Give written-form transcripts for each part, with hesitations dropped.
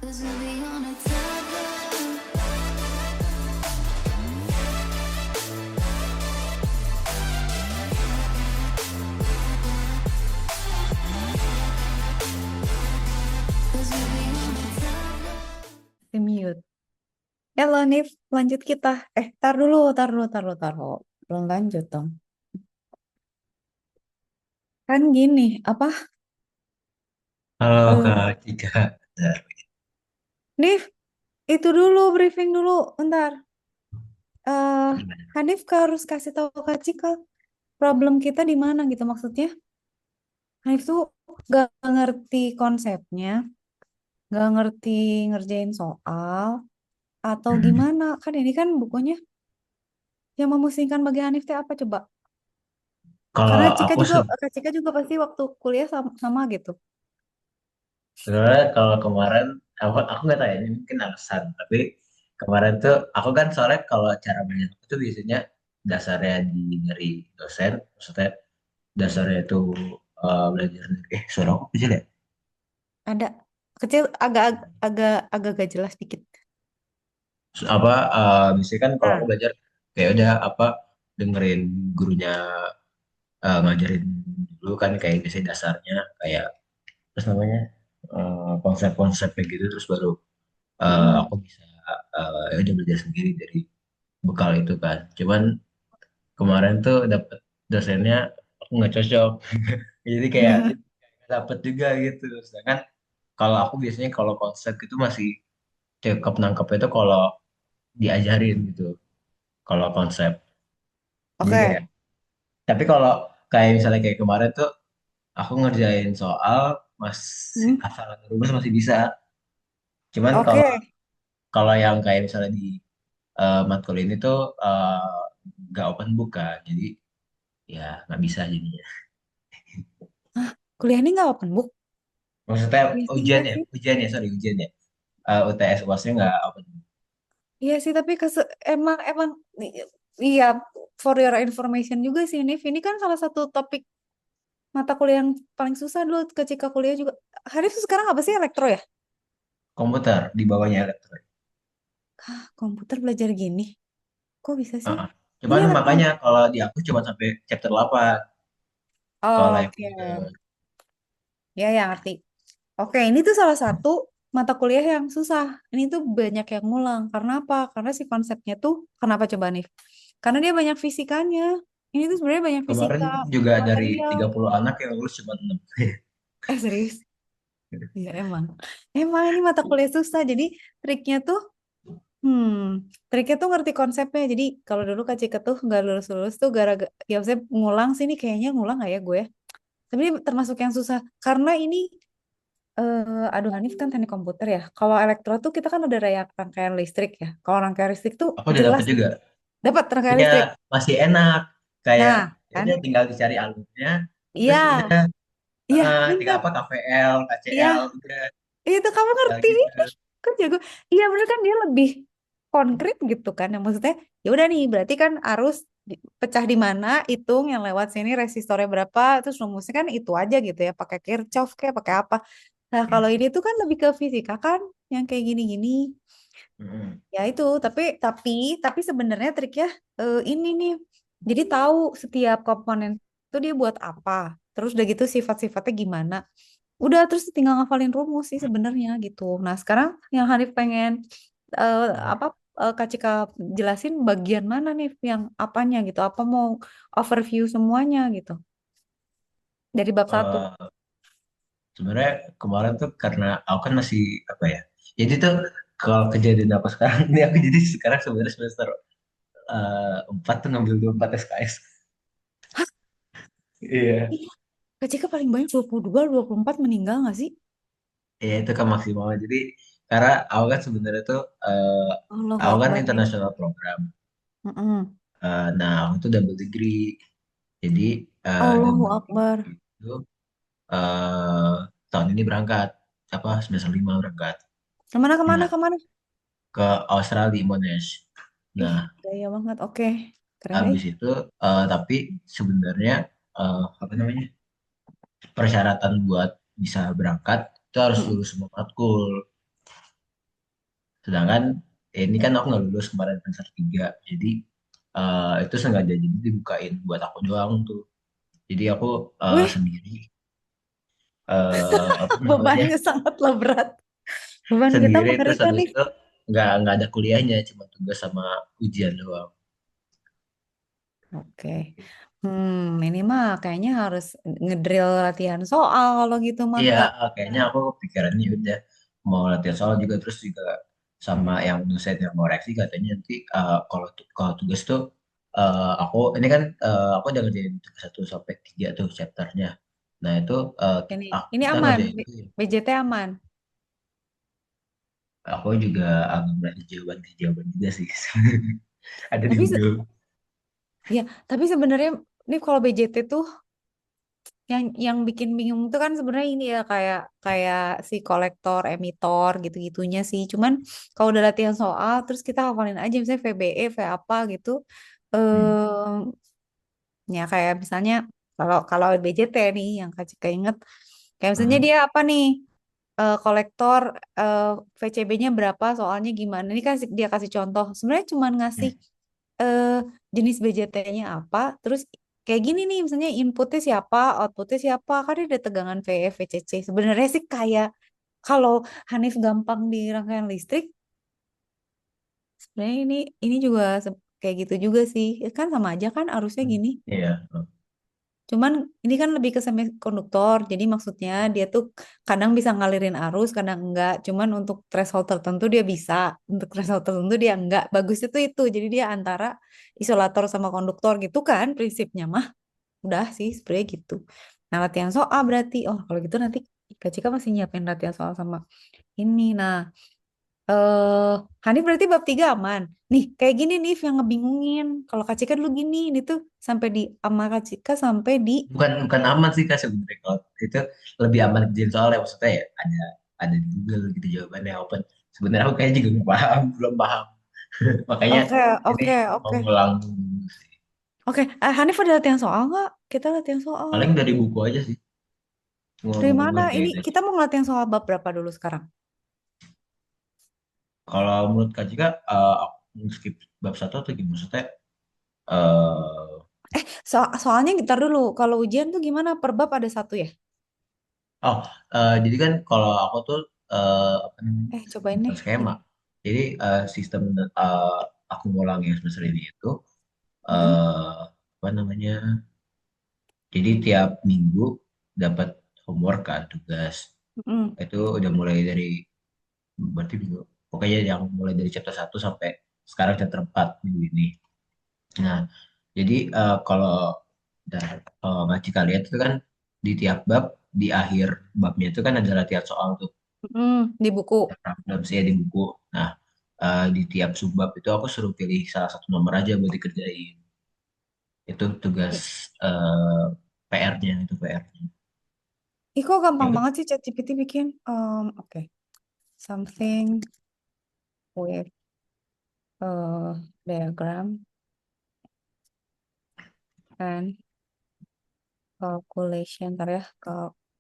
Di mute. Halo, Nif, lanjut kita. Tar dulu. Belum lanjut dong. Kan gini, apa? Halo eh Kak Cika. Bentar. Nif, itu dulu, briefing dulu, bentar. eh Gimana? Hanif harus kasih tahu Kak Cika problem kita di mana gitu maksudnya. Hanif tuh gak ngerti konsepnya, gak ngerti ngerjain soal, atau Hmm. gimana. Kan ini kan bukunya yang memusingkan bagi Hanif teh apa coba? Kalau Karena aku Kak Cika juga pasti waktu kuliah sama gitu. sebenarnya kalau kemarin aku nggak tahu ya ini mungkin alasan tapi kemarin tuh aku kan soalnya kalau cara belajar aku tuh biasanya dasarnya dari dosen, maksudnya dasarnya itu belajar dari suara aku kecil ya. Ada kecil agak gak jelas dikit. Terus apa biasanya kan kalau aku Nah, belajar kayak udah apa dengerin gurunya ngajarin dulu kan kayak biasanya dasarnya kayak terus namanya konsep-konsep kayak gitu terus baru mm-mm. aku bisa ya udah belajar sendiri dari bekal itu kan. Cuman kemarin tuh dapet dosennya aku nggak cocok. Jadi kayak nggak dapet juga gitu. Sedangkan kalau aku biasanya kalau konsep itu masih cakep nangkep itu kalau diajarin gitu. Kalau konsep. Jadi Oke, kayak tapi kalau kayak misalnya kayak kemarin tuh aku ngerjain soal masih Hmm. asal rumus masih bisa. Cuman kalau Oke, kalau yang kayak misalnya di matkul ini tuh nggak open book kan, jadi ya nggak bisa jadinya. kuliah ini nggak open book. Maksudnya Iya sih, iya sih. sorry ujiannya, UTS UASnya nggak open book. Iya sih, tapi emang emang iya, for your information juga sih, Nif. Ini kan salah satu topik mata kuliah yang paling susah dulu ketika kuliah juga. Harif tuh sekarang apa sih elektro ya? Komputer di bawahnya elektronik. Komputer belajar gini. Kok bisa sih? Heeh. Ini Cuman elektro. makanya kalau di aku cuma sampai chapter 8 kalau yang Oke. komputer. Ya, ya ngerti. Oke, ini tuh salah satu mata kuliah yang susah. Ini tuh banyak yang ngulang. Karena apa? Karena si konsepnya tuh, kenapa coba nih? Karena dia banyak fisikanya. Ini tuh sebenarnya banyak Kemarin fisika, juga dari material. 30 anak yang lulus cuma 6. Serius? Iya emang. Emang ini mata kuliah susah. Jadi triknya tuh, hmm, triknya tuh ngerti konsepnya. Jadi kalau dulu Kak Cika tuh nggak lulus-lulus tuh gara-gara, ya saya ngulang sih, ini kayaknya ngulang nggak ya gue? Tapi ini termasuk yang susah. Karena ini aduh Hanif kan teknik komputer ya. Kalau elektro tuh kita kan ada rangkaian listrik ya. Kalau rangkaian listrik tuh Aku udah jelas dapet juga. dapat rangkaian Iya, listrik. masih enak. Kayak Nah, ya kan? udah tinggal dicari alurnya, Iya, terus udah iya tinggal bener. apa KVL, KCL, Iya, udah itu kamu tinggal ngerti. gitu. Kan jago. Iya bener kan dia lebih konkret gitu kan. Yang maksudnya ya udah nih berarti kan arus pecah di mana, hitung yang lewat sini resistornya berapa, terus rumusnya kan itu aja gitu ya. Pakai Kirchhoff kayak pakai apa. Nah, kalau ini tuh kan lebih ke fisika kan, yang kayak gini-gini. Mm-mm. Ya itu, tapi sebenarnya triknya ini nih. Jadi tahu setiap komponen itu dia buat apa. Terus udah gitu sifat-sifatnya gimana. Udah terus tinggal ngafalin rumus sih sebenarnya gitu. Nah, sekarang yang Hanif pengen eh, apa Kak Cika jelasin bagian mana nih yang apanya gitu. Apa mau overview semuanya gitu dari bab satu. Eh, Sebenarnya kemarin tuh karena aku kan masih apa ya, jadi tuh kalau kejadian apa sekarang ini aku jadi sekarang sebenarnya semester 4 tuh ngambil 24 SKS. Iya. Iya. Kak Cika paling banyak 22, 24 meninggal nggak sih? Ya itu kan maksimal. Jadi karena aku kan sebenarnya tuh Allahu aku kan Akbar nih. international program. Mm-mm. Nah aku tuh double degree. Jadi Allahu double Akbar. degree itu eh tahun ini berangkat apa semester 5 berangkat. Kemana, kemana, Nah kemana? ke Australia di Monash. Ih, Nah gaya banget. Oke, keren habis itu tapi sebenarnya apa namanya persyaratan buat bisa berangkat itu harus Mm-mm. lulus semua matkul. Sedangkan ini kan aku nggak lulus kemarin semester 3, jadi itu sengaja jadi dibukain buat aku doang tuh. Jadi aku Wih, sendiri, apa namanya, bebannya sangatlah berat. Beban kita sendiri terus mengerikan habis nih. itu nggak ada kuliahnya, cuma tugas sama ujian doang. Oke. Ini mah kayaknya harus ngedrill latihan soal kalau gitu mah Iya, Kak. kayaknya aku pikirannya udah mau latihan soal juga, terus juga sama yang dosen yang mau reaksi katanya nanti kalau tugas tuh aku ini kan aku udah ngerjain tugas 1 sampai 3 tuh chapternya. Nah itu Ini kita aman, ngerjain tuh, BJT aman. aku juga agak berani jawaban juga sih. Ada di Tapi Google. ya, tapi sebenarnya nih kalau BJT tuh yang bikin bingung tuh kan sebenarnya ini ya kayak kayak si kolektor, emitor gitu-gitunya sih. Cuman kalau udah latihan soal terus kita hafalin aja misalnya VBE, V apa gitu. Hmm. Ya kayak misalnya kalau kalau BJT nih yang Kak Cika inget kayak misalnya Hmm. dia apa nih kolektor eh, VCB-nya berapa soalnya gimana ini kan dia kasih contoh sebenarnya cuman ngasih Hmm. eh, jenis BJT-nya apa terus kayak gini nih misalnya inputnya siapa outputnya siapa kan dia ada tegangan VF VCC sebenarnya sih kayak kalau Hanif gampang di rangkaian listrik sebenarnya ini juga kayak gitu juga sih kan sama aja kan arusnya gini. Iya. Cuman ini kan lebih ke semikonduktor, jadi maksudnya dia tuh kadang bisa ngalirin arus, kadang enggak. Cuman untuk threshold tertentu dia bisa, untuk threshold tertentu dia enggak. Bagusnya tuh itu, jadi dia antara isolator sama konduktor gitu kan prinsipnya mah. Udah sih sebenarnya gitu. Nah latihan soal berarti, oh kalau gitu nanti Kak Cika masih nyiapin latihan soal sama ini. Nah eh Hanif berarti bab 3 aman. Nih, kayak gini nih yang ngebingungin. Kalau Kak Cika dulu gini, ini tuh sampai di sama Kak Cika sampai di Bukan aman sih kak sebenarnya, kalau itu lebih aman kejadian soalnya, maksudnya ya ada di Google gitu jawabannya open. Sebenarnya aku kayaknya juga nggak paham, belum paham. Makanya Oke, ini oke, mau oke. ngulang dulu sih. Oke, Hanif ada latihan soal nggak? Kita latihan soal. Paling dari buku aja sih, Dari gue mana? Ini ngerjain aja. kita mau latihan soal bab berapa dulu sekarang? Kalau menurut Kak Jika, aku skip bab 1 atau gimana? Maksudnya, eh Soalnya gitar dulu. Kalau ujian tuh gimana? Per bab ada satu ya? oh, jadi kan kalau aku tuh apa namanya, Cobain bukan deh skema. ini. Jadi sistem aku ngulang yang semester ini itu Mm-mm, apa namanya? Jadi tiap minggu dapat homework kan, tugas. mm-mm. Itu udah mulai dari, berarti minggu, pokoknya yang mulai dari chapter 1 sampai sekarang chapter 4 minggu ini. Nah, jadi kalau ngaji kalian itu kan di tiap bab, di akhir babnya itu kan ada latihan soal tuh, Di buku. dalam saya di buku. Nah, di tiap subbab itu aku suruh pilih salah satu nomor aja buat dikerjain. Itu tugas PR-nya, itu PR-nya. Ih, kok gampang Itu banget sih ChatGPT bikin. Oke. Something with diagram and calculation. Ntar ya,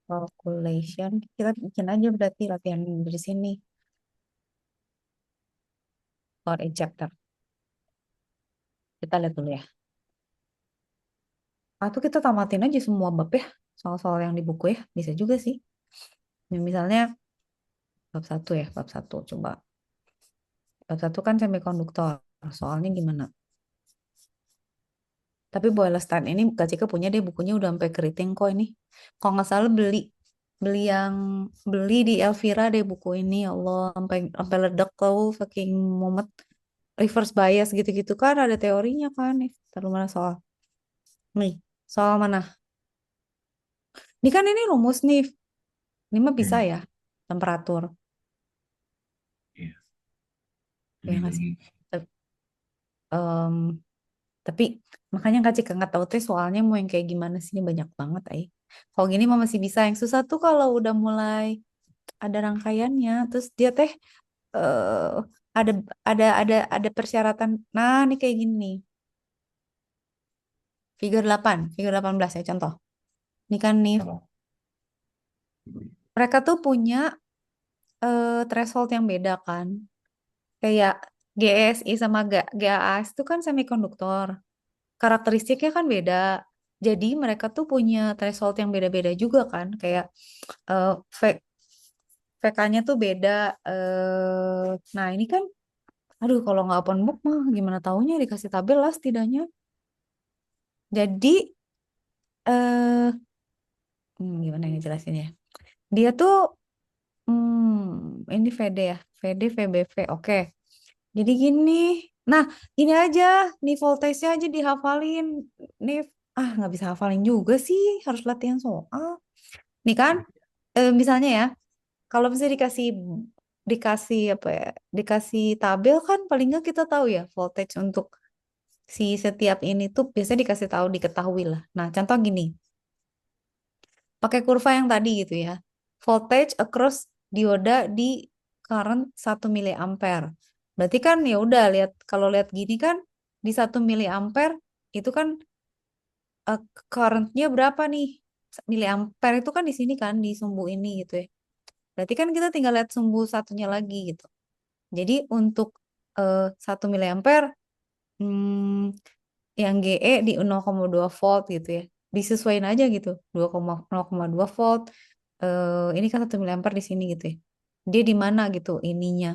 calculation. Kita bikin aja berarti latihan dari sini. For a chapter. Kita lihat dulu ya. Atau kita tamatin aja semua bab ya. Soal-soal yang di buku ya. Bisa juga sih. Misalnya bab satu ya. Bab satu. Coba. Bab satu kan semikonduktor. Soalnya gimana? Tapi Boyleston ini Kak Cika punya deh bukunya udah sampai keriting kok ini. Kalau nggak salah beli beli yang beli di Elvira deh buku ini ya Allah sampai sampai ledek tau saking mumet reverse bias gitu-gitu kan ada teorinya kan nih. Taruh mana soal? Nih, soal mana? Ini kan ini rumus nih. Ini mah bisa hmm, ya temperatur. iya, Ya nggak sih? lagi-lagi. Em, tapi makanya Kak Cika nggak tahu teh soalnya mau yang kayak gimana sih ini banyak banget Kalau gini mah masih bisa. Yang susah tuh kalau udah mulai ada rangkaiannya, terus dia teh eh ada ada persyaratan. Nah, ini kayak gini nih. Figur 18 ya contoh. Ini kan nih Apa? mereka tuh punya threshold yang beda kan. Kayak GSI sama GAAS itu kan semikonduktor. Karakteristiknya kan beda. Jadi mereka tuh punya threshold yang beda-beda juga kan. Kayak eh, V- VK-nya tuh beda. Nah ini kan, aduh kalau nggak open book mah gimana taunya dikasih tabel lah setidaknya. Jadi gimana yang jelasinnya? Dia tuh ini VD ya, VD VBV. Oke. Jadi gini. Nah, ini aja, nih voltage-nya aja dihafalin. Nih, nggak bisa hafalin juga sih, harus latihan soal. Nih kan, misalnya ya, kalau misalnya dikasih dikasih apa ya, dikasih tabel kan paling nggak kita tahu ya voltage untuk si setiap ini tuh biasanya dikasih tahu diketahui lah. Nah, contoh gini, pakai kurva yang tadi gitu ya. Voltage across dioda di current 1 mA. Berarti kan ya udah lihat kalau lihat gini kan di 1 mA itu kan eh, currentnya berapa nih? Miliampere itu kan di sini kan di sumbu ini gitu ya. Berarti kan kita tinggal lihat sumbu satunya lagi gitu. Jadi untuk 1 mA yang GE di 0,2 volt gitu ya. Disesuaikan aja gitu. 0,2 volt. Ini kan 1 mA di sini gitu ya. Dia di mana gitu ininya.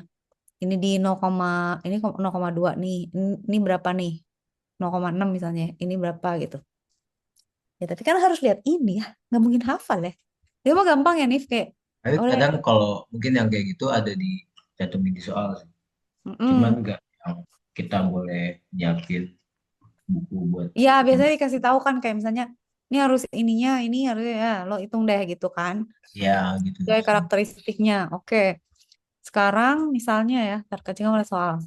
Ini di 0,2 nih. Ini berapa nih? 0,6 misalnya. Ini berapa gitu. Ya tapi kan harus lihat ini ya. Nggak mungkin hafal ya. Dia mah gampang ya nih kayak Tapi oleh kadang kalau mungkin yang kayak gitu ada di cantumin di soal sih. Cuman mm. nggak yang kita boleh nyiapin buku buat Ya biasanya nyontek. dikasih tahu kan kayak misalnya ini harus ininya ini harus ya lo hitung deh gitu kan. Ya gitu. Sesuai karakteristiknya. Oke. Sekarang misalnya ya, ntar kecil mulai soal.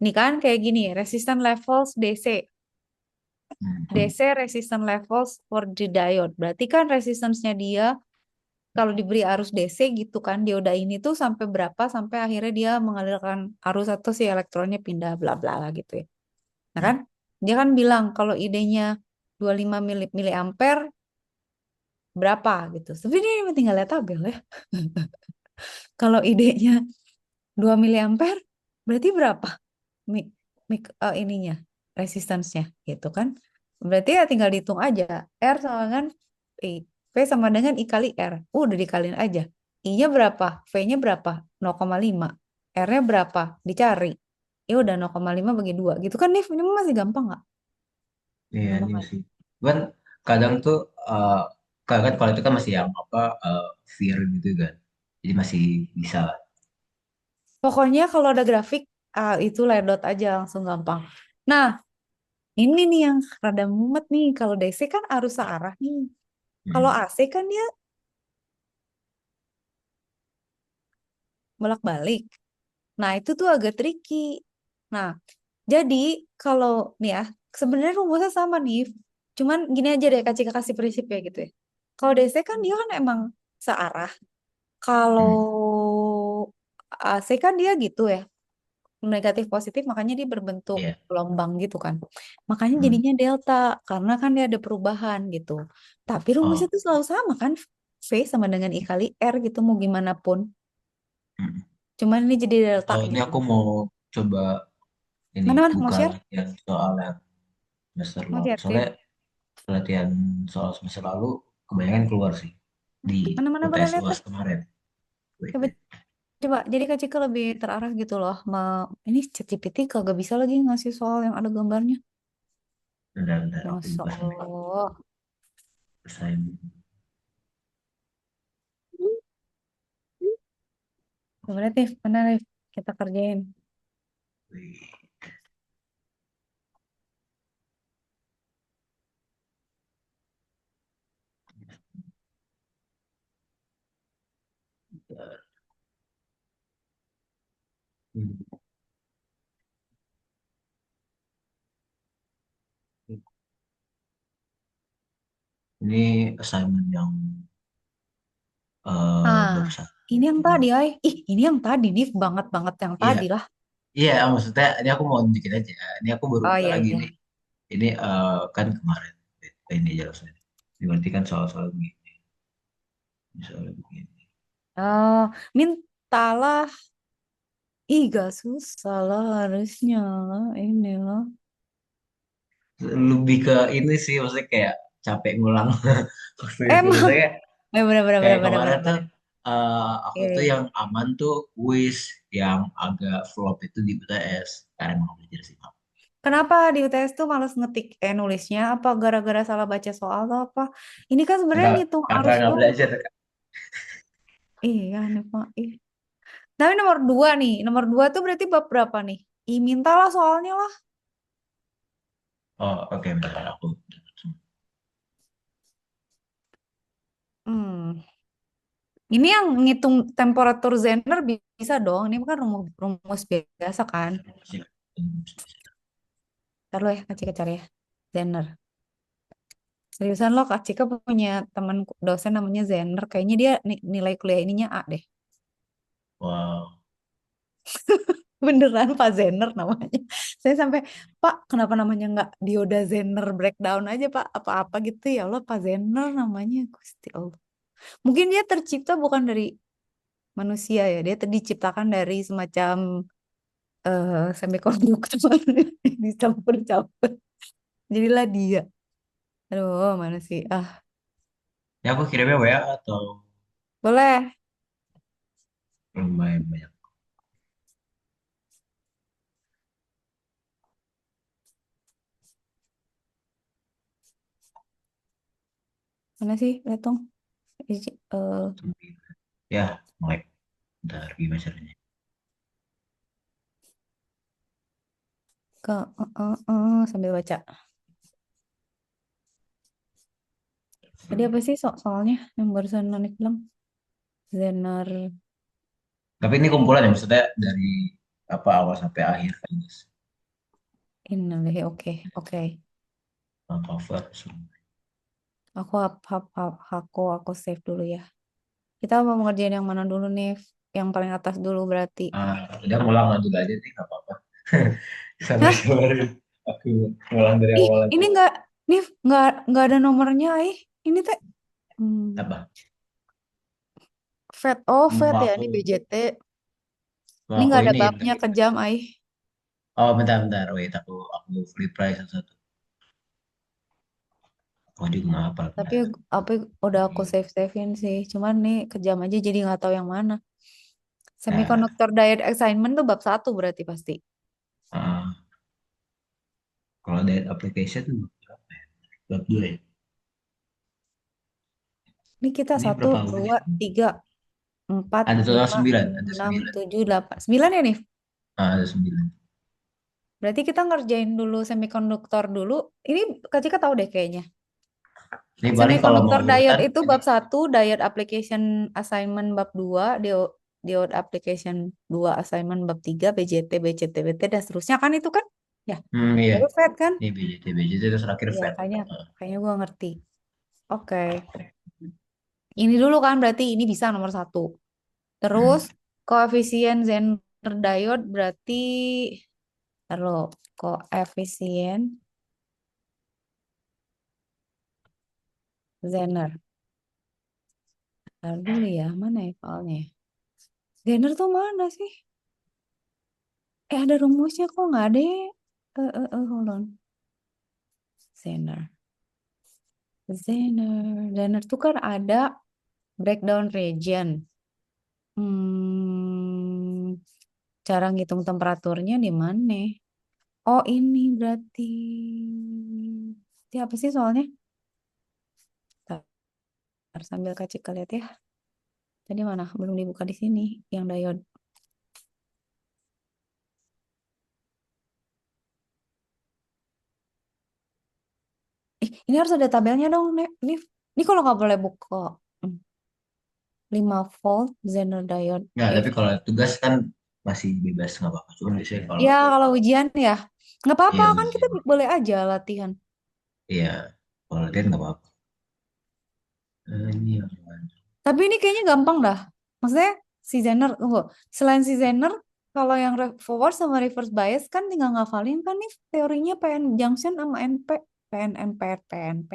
Ini kan kayak gini, resistant levels DC. Hmm. DC resistant levels for the diode. Berarti kan resistance-nya dia kalau diberi arus DC gitu kan, dioda ini tuh sampai berapa sampai akhirnya dia mengalirkan arus atau si elektronnya pindah bla bla lah gitu ya. Nah kan, dia kan bilang kalau idenya 25 miliampere berapa gitu. Sebenarnya ini tinggal lihat tabel ya. Kalau idenya 2 miliampere berarti berapa? Mi, ininya resistance-nya gitu kan. Berarti ya tinggal dihitung aja. R sama dengan I. V sama dengan I kali R. Udah dikaliin aja. I-nya berapa? V-nya berapa? 0,5. R-nya berapa? Dicari. Ya udah 0,5 bagi 2. Gitu kan, Nif? Ini masih gampang nggak? Iya, Gampang iya kan? sih. Cuman kadang tuh kan kalau itu kan masih yang apa fear gitu kan. Jadi masih bisa lah. Pokoknya kalau ada grafik, itu ledot aja langsung gampang. Nah, ini nih yang rada mumet nih. Kalau DC kan arus searah nih. Kalau Hmm. AC kan dia bolak-balik. Nah, itu tuh agak tricky. Nah, jadi kalau nih ya, sebenarnya rumusnya sama nih. Cuman gini aja deh, kasih prinsip ya gitu ya. Kalau DC kan dia kan emang searah. Kalau Hmm. AC kan dia gitu ya, negatif positif makanya dia berbentuk Iya. gelombang gitu kan. Makanya Hmm. jadinya delta karena kan dia ada perubahan gitu. Tapi rumusnya Oh. tuh selalu sama kan. V sama dengan I kali R gitu mau gimana pun. Hmm. Cuman ini jadi delta Atau ini gitu. aku mau coba ini Mana mana mau buka share? latihan soal yang semester Mau lalu. Soalnya share? latihan soal semester lalu kebanyakan keluar sih di Mana-mana boleh UTS lihat UAS deh. kemarin. Wait, Coba wait. coba jadi Kak Cika lebih terarah gitu loh. Ini ChatGPT kagak bisa lagi ngasih soal yang ada gambarnya. Bentar, aku Masya buka sini. Allah. Assignment. Coba lihat nih, mana nih kita kerjain. Wait, bentar. Hmm. Ini assignment yang Ah, bab satu. ini yang tadi, ay. Ih, ini yang tadi, nih banget banget yang Iya, tadi lah. iya, maksudnya ini aku mau nunjukin aja. Ini aku baru Oh buka iya lagi nih. iya. Ini kan kemarin. Ini jelasnya. Ini berarti kan soal-soal begini. Ini soal begini. Oh, mintalah. Ih, gak susah lah harusnya. Ini loh. Lebih ke ini sih, maksudnya kayak capek ngulang waktu itu. Emang. Maksudnya Bener, bener, kayak bener, bener, kemarin bener, tuh bener. aku Iya, tuh iya. yang aman tuh kuis, yang agak flop itu di UTS karena mau belajar sih. Kenapa di UTS tuh males ngetik nulisnya? Apa gara-gara salah baca soal atau apa? Ini kan sebenarnya Karena ngitung karena arus nggak doang. belajar. Iya, nih Pak. Ih. Tapi nomor dua nih. Nomor dua tuh berarti bab berapa nih? Ih, mintalah soalnya lah. Oh, oke, bentar aku. Hmm. Ini yang ngitung temperatur Zener bisa dong. Ini kan rumus, rumus biasa kan. Ntar lo ya, Kak Cika cari ya. Zener. Seriusan lo, Kak Cika punya teman dosen namanya Zener. Kayaknya dia nilai kuliah ininya A deh. Wow. Beneran Pak Zener namanya. Saya sampai, Pak, kenapa namanya nggak Dioda Zener breakdown aja, Pak? Apa-apa gitu ya Allah, Pak Zener namanya. Gusti Allah. Mungkin dia tercipta bukan dari manusia ya. Dia diciptakan dari semacam semikonduktor dicampur-campur. Jadilah dia. Aduh, mana sih? Ah, Ya aku kirimnya WA atau boleh. lumayan banyak. Mana sih? Lihat dong. Ya, mulai. Bentar, gimana caranya? Ke sambil baca. Tadi apa sih soalnya yang barusan Nani bilang? Zener Tapi ini kumpulan ya, maksudnya dari apa awal sampai akhir kan, guys. ini. Oke, oke. Cover semua. Aku save dulu ya. Kita mau ngerjain yang mana dulu nih? Yang paling atas dulu berarti. Udah ngulang dulu aja sih, nggak apa-apa. Hah? Sabar-sabar. Aku ngulang dari Ih, awal aja. ini nggak ada nomornya, ih. Ini teh Apa? Fed. Oh, Fed Mau ya, aku ini BJT. mau Ini aku nggak ada ini babnya lagi. kejam, ih. Oh, bentar-bentar. Wait, aku free price satu. Aku juga nggak hafal. Tapi Bentar. apa udah aku save-savein sih. Cuman nih kejam aja jadi nggak tahu yang mana. Nah, Semiconductor diode assignment tuh bab satu berarti pasti. ah, kalau dari application berapa ya? Bab dua ya? Ini kita Ini satu, berapa dua, unit? tiga, empat, Ada total lima, 9, ada enam, 9. tujuh, delapan. Sembilan ya nih? Ada 9. Berarti kita ngerjain dulu semikonduktor dulu. Ini Kak Cika tahu deh kayaknya. Ini paling kalau mau Semikonduktor urutan diode itu ini. bab satu, diode application assignment bab 2, diode application 2 assignment bab 3, BJT, BCT, BT, dan seterusnya kan itu kan? Ya, Iya. baru FET kan? Ini BJT terus terakhir Iya, fat. kayaknya kayaknya gua ngerti. Oke. Ini dulu kan berarti ini bisa nomor satu. Terus Hmm. koefisien Zener diode berarti taruh koefisien Zener. Taruh dulu ya, mana ya soalnya? Zener tuh mana sih? Ada rumusnya kok nggak ada ya? Hold on. Zener. Zener tuh kan ada breakdown region. Hmm, cara ngitung temperaturnya di mana? Oh ini berarti. Ini apa sih soalnya? Ntar sambil kacik lihat ya. Tadi mana? Belum dibuka di sini yang diode. Ini harus ada tabelnya dong, Nek. Ini kalau nggak boleh buka. Hmm, 5 volt Zener diode. Ya, tapi kalau tugas kan masih bebas nggak apa-apa. Cuma biasanya kalau Ya, kalau ujian ya. Nggak apa-apa iya kan kita ujian, boleh aja latihan. iya kalau latihan nggak apa-apa. Ini yang mana? Tapi ini kayaknya gampang dah. Maksudnya si Zener, tunggu. Selain si Zener, kalau yang forward sama reverse bias kan tinggal ngafalin kan nih teorinya PN junction sama NP. PNMPR, PNP.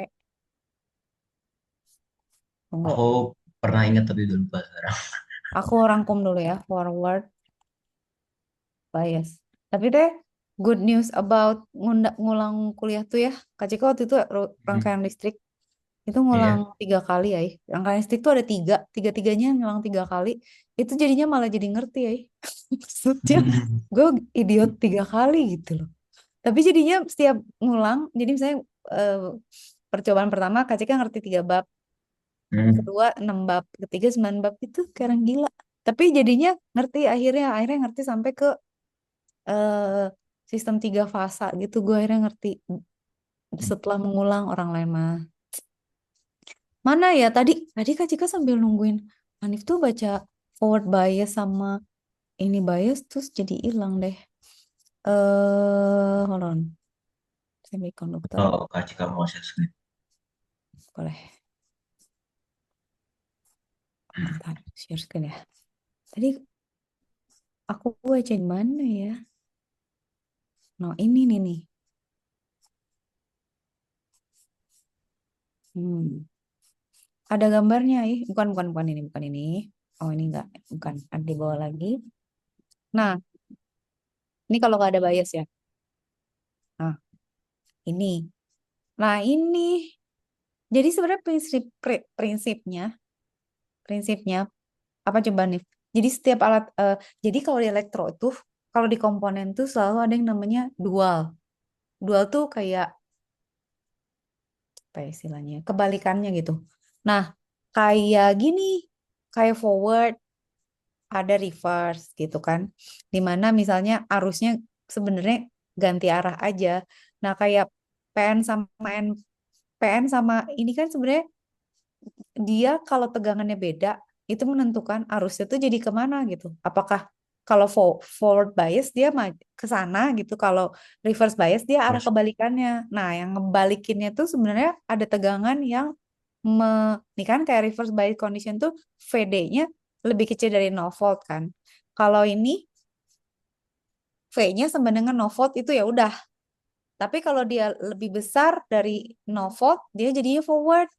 Aku Tunggu. pernah ingat tapi udah lupa sekarang. Aku rangkum dulu ya. Forward, bias. Tapi teh good news about ngulang kuliah tuh ya. Kak Cika waktu itu Hmm. rangkaian listrik itu ngulang Iya. 3 kali ya. Rangkaian listrik tuh ada tiga-tiganya ngulang 3 kali. Itu jadinya malah jadi ngerti ya. Maksudnya gue idiot 3 kali gitu loh. Tapi jadinya setiap ngulang, jadi misalnya eh, percobaan pertama Kak Cika ngerti 3 bab, Hmm. kedua 6 bab, ketiga 9 bab itu sekarang gila. Tapi jadinya ngerti akhirnya ngerti sampai ke eh, sistem 3 fasa gitu. Gue akhirnya ngerti setelah mengulang orang lain mah. Mana ya tadi Kak Cika sambil nungguin Hanif tuh baca forward bias sama ini bias terus jadi hilang deh. Hold on. Semikonduktor. Oh, Kak kamu mau share screen. Boleh. Bentar, share screen ya. Tadi aku baca di mana ya? No, ini nih. Hmm. Ada gambarnya, bukan ini, bukan ini. Oh, ini enggak, bukan. Ada di bawah lagi. Nah, ini kalau nggak ada bias ya. Nah, ini. Nah, ini. Jadi sebenarnya prinsipnya apa coba nih? Jadi setiap alat, jadi kalau di elektro itu, kalau di komponen tuh selalu ada yang namanya dual. Dual tuh kayak apa ya istilahnya? Kebalikannya gitu. Nah, kayak gini, kayak forward, ada reverse gitu kan. Dimana misalnya arusnya sebenarnya ganti arah aja. Nah, kayak PN sama PN sama ini kan sebenarnya dia kalau tegangannya beda, itu menentukan arusnya tuh jadi kemana gitu. Apakah kalau forward bias dia ke sana gitu, kalau reverse bias dia arah Terus, kebalikannya. Nah, yang ngebalikinnya tuh sebenarnya ada tegangan yang me, nih kan kayak reverse bias condition tuh VD-nya lebih kecil dari 0 volt kan. Kalau ini V-nya sama dengan 0 volt itu ya udah. Tapi kalau dia lebih besar dari 0 volt, dia jadinya forward.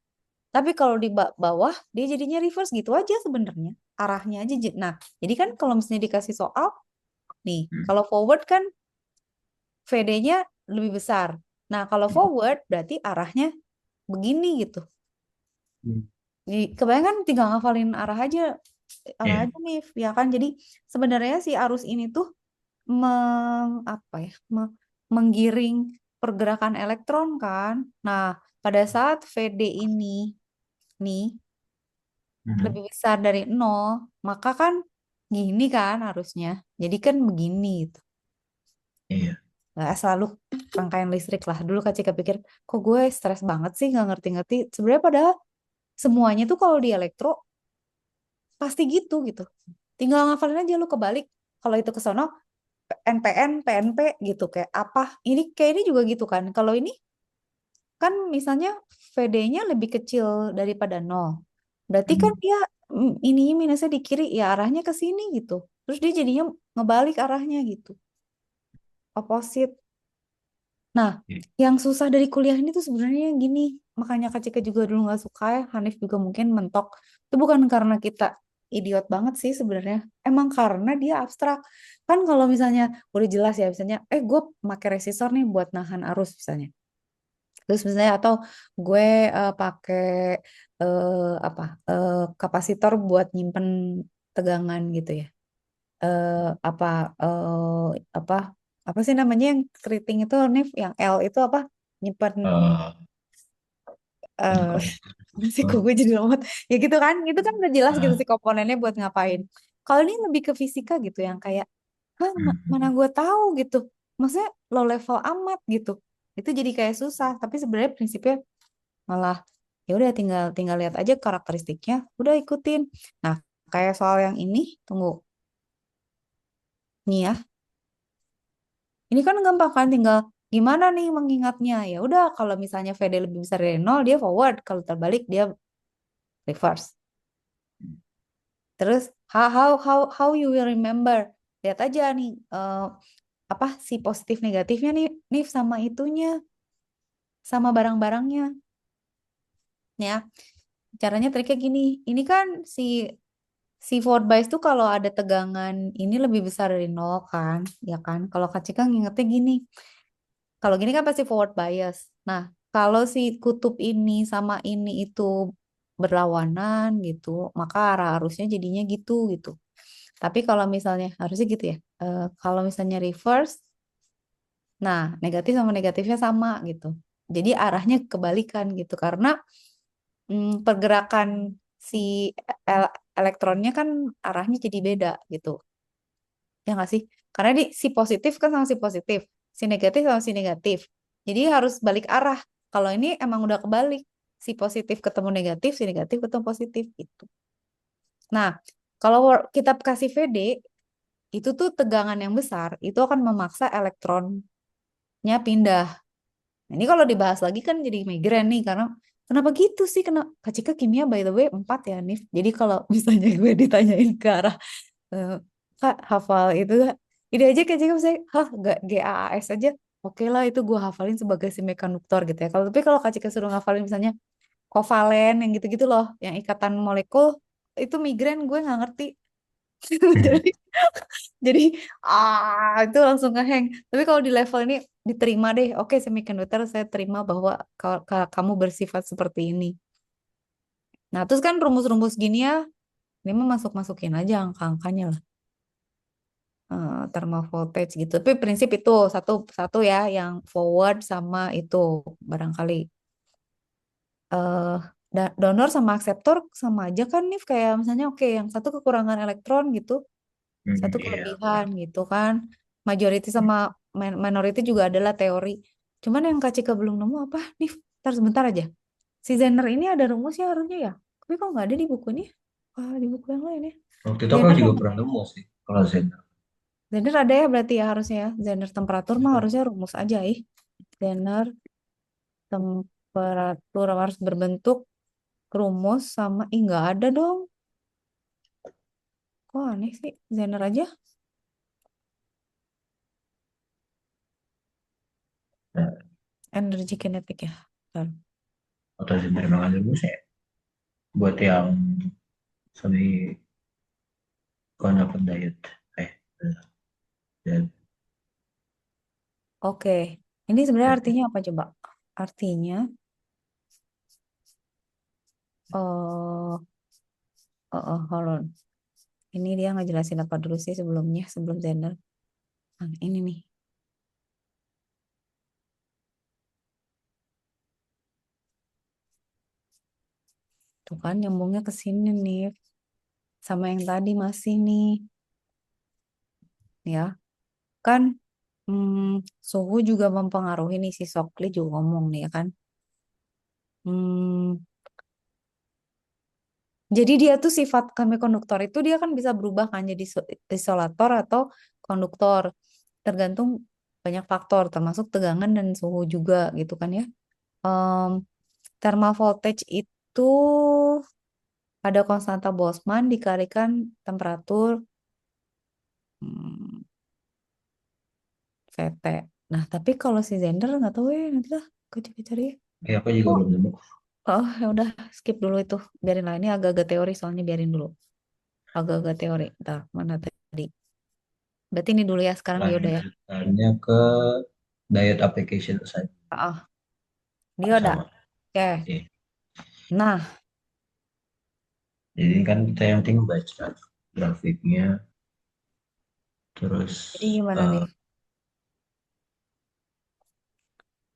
Tapi kalau di bawah dia jadinya reverse gitu aja sebenarnya. Arahnya aja. Nah, jadi kan kalau misalnya dikasih soal nih, hmm. kalau forward kan VD-nya lebih besar. Nah, kalau forward berarti arahnya begini gitu. Hmm. Kebanyakan tinggal ngafalin arah Iya. aja nih, ya kan? Jadi sebenarnya si arus ini tuh apa ya, menggiring pergerakan elektron kan. Nah, pada saat VD ini nih Hmm. lebih besar dari 0, maka kan gini kan harusnya. Jadi kan begini gitu. Iya. Nggak selalu rangkaian listrik lah. Dulu Kak Cika pikir, kok gue stres banget sih nggak ngerti-ngerti. Sebenarnya padahal semuanya tuh kalau di elektro pasti gitu. Tinggal ngafalin aja lu kebalik. Kalau itu ke sono NPN, PNP gitu kayak apa. Ini kayak ini juga gitu kan. Kalau ini kan misalnya VD-nya lebih kecil daripada 0. Berarti kan Hmm. dia ini minusnya di kiri ya arahnya ke sini gitu. Terus dia jadinya ngebalik arahnya gitu. Opposite. Nah, Iya. yang susah dari kuliah ini tuh sebenarnya gini. Makanya Kak Cika juga dulu nggak suka ya. Hanif juga mungkin mentok. Itu bukan karena kita idiot banget sih sebenarnya. Emang karena dia abstrak. Kan kalau misalnya udah jelas ya, misalnya, gue pakai resistor nih buat nahan arus misalnya. Terus misalnya atau gue pakai apa kapasitor buat nyimpen tegangan gitu ya. Eh, apa apa apa sih namanya yang keriting itu nih yang L itu apa nyimpen eh Penyukur. masih kok gue jadi lomot ya gitu kan itu kan udah jelas gitu sih komponennya buat ngapain. Kalau ini lebih ke fisika gitu yang kayak hah, mana gue tahu gitu maksudnya low level amat gitu itu jadi kayak susah tapi sebenarnya prinsipnya malah ya udah tinggal tinggal lihat aja karakteristiknya udah ikutin. Nah, kayak soal yang ini tunggu nih ya ini kan gampang kan tinggal gimana nih mengingatnya ya udah kalau misalnya VD lebih besar dari 0 dia forward kalau terbalik dia reverse. Terus how you will remember lihat aja nih apa si positif negatifnya nih sama itunya sama barang-barangnya ya caranya triknya gini ini kan si Si forward bias tuh kalau ada tegangan ini lebih besar dari nol kan, ya kan? Kalau Kak Cika ngingetnya gini, kalau gini kan pasti forward bias. Nah, kalau si kutub ini sama ini itu berlawanan gitu, maka arah arusnya jadinya gitu gitu. Tapi kalau misalnya harusnya gitu ya. Kalau misalnya reverse, nah negatif sama negatifnya sama gitu. Jadi arahnya kebalikan gitu karena pergerakan si elektronnya kan arahnya jadi beda gitu. Ya nggak sih? Karena si positif kan sama si positif, si negatif sama si negatif. Jadi harus balik arah. Kalau ini emang udah kebalik, si positif ketemu negatif, si negatif ketemu positif gitu. Nah, kalau kita kasih VD, itu tuh tegangan yang besar, itu akan memaksa elektronnya pindah. Nah, ini kalau dibahas lagi kan jadi migrain nih, karena kenapa gitu sih? Kenapa? Kak Cika kimia by the way 4 ya, Nif. Jadi kalau misalnya gue ditanyain ke arah eh, Kak hafal itu gak? Ide aja kayak Jacob saya, hah gak GAAS aja. Oke lah itu gue hafalin sebagai semikonduktor gitu ya. Kalau Kak Cika suruh ngafalin misalnya kovalen yang gitu-gitu loh, yang ikatan molekul itu migrain gue nggak ngerti. Jadi jadi itu langsung ngeheng. Tapi kalau di level ini diterima deh. Oke semikonduktor saya terima bahwa kamu bersifat seperti ini. Nah terus kan rumus-rumus gini ya, ini mah masuk-masukin aja angka-angkanya lah. Thermal voltage gitu. Tapi prinsip itu satu satu ya, yang forward sama itu barangkali eh donor sama akseptor sama aja kan nih kayak misalnya oke yang satu kekurangan elektron gitu, satu Iya kelebihan benar. gitu kan. Majority sama minority juga adalah teori. Cuman yang Kak Cika belum nemu apa nih? Ntar sebentar aja. Si Zener ini ada rumusnya harusnya ya. Tapi kok nggak ada di buku ini? Ah, di buku yang lain ya. Waktu itu aku Zener juga kan pernah nemu sih kalau Zena. Zener ada ya berarti ya harusnya ya. Zener temperatur mah harusnya rumus aja ih. Zener temperatur harus berbentuk rumus sama nggak ada dong. Kok aneh sih? Zener aja Nah, energi kinetik ya. Bentar. atau Zena emang ada rumusnya ya? Buat yang semi conductor diet. Eh, dan Oke. Ini sebenarnya artinya apa coba? Artinya hold on. Ini dia ngejelasin apa dulu sih sebelumnya, sebelum Zener. Nah, ini nih. Tuh kan nyambungnya ke sini nih. Sama yang tadi masih nih. Ya, kan suhu juga mempengaruhi nih si Sokli juga ngomong nih ya kan. Hmm, jadi dia tuh sifat konduktor itu dia kan bisa berubah kan jadi isolator atau konduktor. Tergantung banyak faktor termasuk tegangan dan suhu juga gitu kan ya. Em, Thermal voltage itu ada konstanta Boltzmann dikalikan temperatur hmm, VT. Nah, tapi kalau si Zender nggak tahu ya, nanti lah aku cari. ya aku juga Oh, belum nemu. oh ya udah skip dulu itu. Biarin lah ini agak-agak teori soalnya biarin dulu. Agak-agak teori. Ntar mana tadi? Berarti ini dulu ya sekarang dia udah ya. Lanjutannya ke diet application assignment Ah, dia udah. sama. Oke. Oke. Nah, Jadi kan kita yang penting baca grafiknya, terus jadi gimana nih? eh,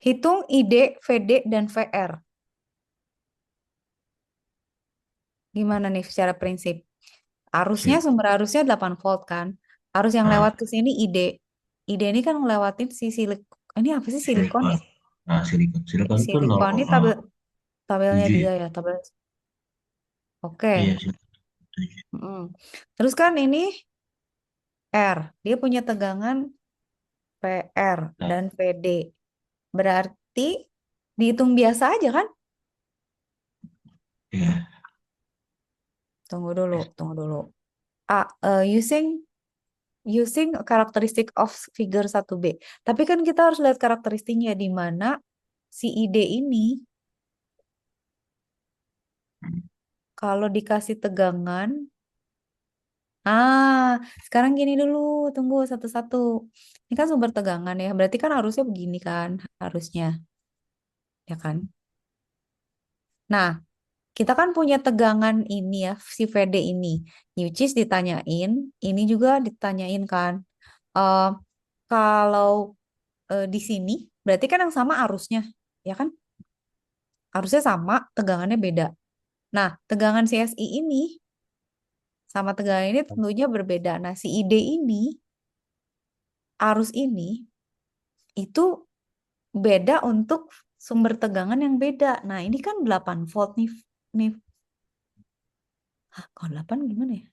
Hitung ID, VD, dan VR. Gimana nih secara prinsip? Arusnya, oke. sumber arusnya 8 volt kan. Arus yang Nah, lewat ke sini ID. ID ini kan ngelewatin si ini apa sih silikon silikon. ya? Nah, silikon itu Silikon ini 0,7 tabelnya dia ya. ya, tabel. Oke. Iya, silikon 7. Mm. Terus kan ini R, dia punya tegangan PR Nah, dan PD. Berarti dihitung biasa aja kan? iya. Tunggu dulu, tunggu dulu. Using characteristic of figure 1B. Tapi kan kita harus lihat karakteristiknya di mana si ID ini kalau dikasih tegangan Ah, sekarang gini dulu, tunggu satu-satu. Ini kan sumber tegangan ya, berarti kan harusnya begini kan, harusnya, ya kan? Nah, kita kan punya tegangan ini ya, si VD ini. Which is ditanyain, ini juga ditanyain kan. Eh kalau di sini, berarti kan yang sama arusnya, ya kan? Arusnya sama, tegangannya beda. Nah, tegangan CSI ini sama tegangan ini tentunya berbeda. Nah, si ID ini, arus ini, itu beda untuk sumber tegangan yang beda. Nah, ini kan 8 volt nih. Nih. Hah, kalau 8 gimana ya?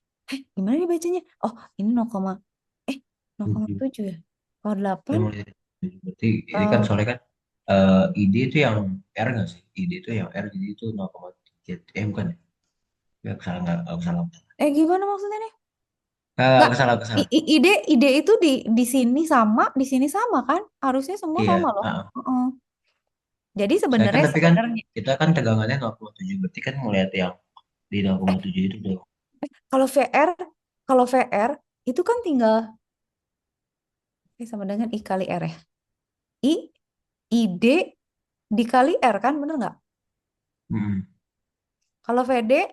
Gimana nih bacanya? Oh, ini 0, eh 7. 0,7 ya. Kalau Saya 8 mau lihat. Berarti ini kan eh soalnya kan ID itu yang R nggak sih? ID itu yang R jadi itu 0,3. Bukan ya? Ya, salah nggak? Aku salah. gimana maksudnya nih? Enggak. Aku salah, aku salah. Ide itu di sini sama, di sini sama kan? Harusnya semua Iya. sama loh. Heeh. Jadi Saya kan sebenarnya tapi kan sebenarnya kita kan tegangannya 0,7. Berarti kan melihat yang di eh 0,7 itu dong. kalau VR kalau VR itu kan tinggal sama dengan I kali R ya. I ID dikali R kan bener nggak? Hmm. Kalau VD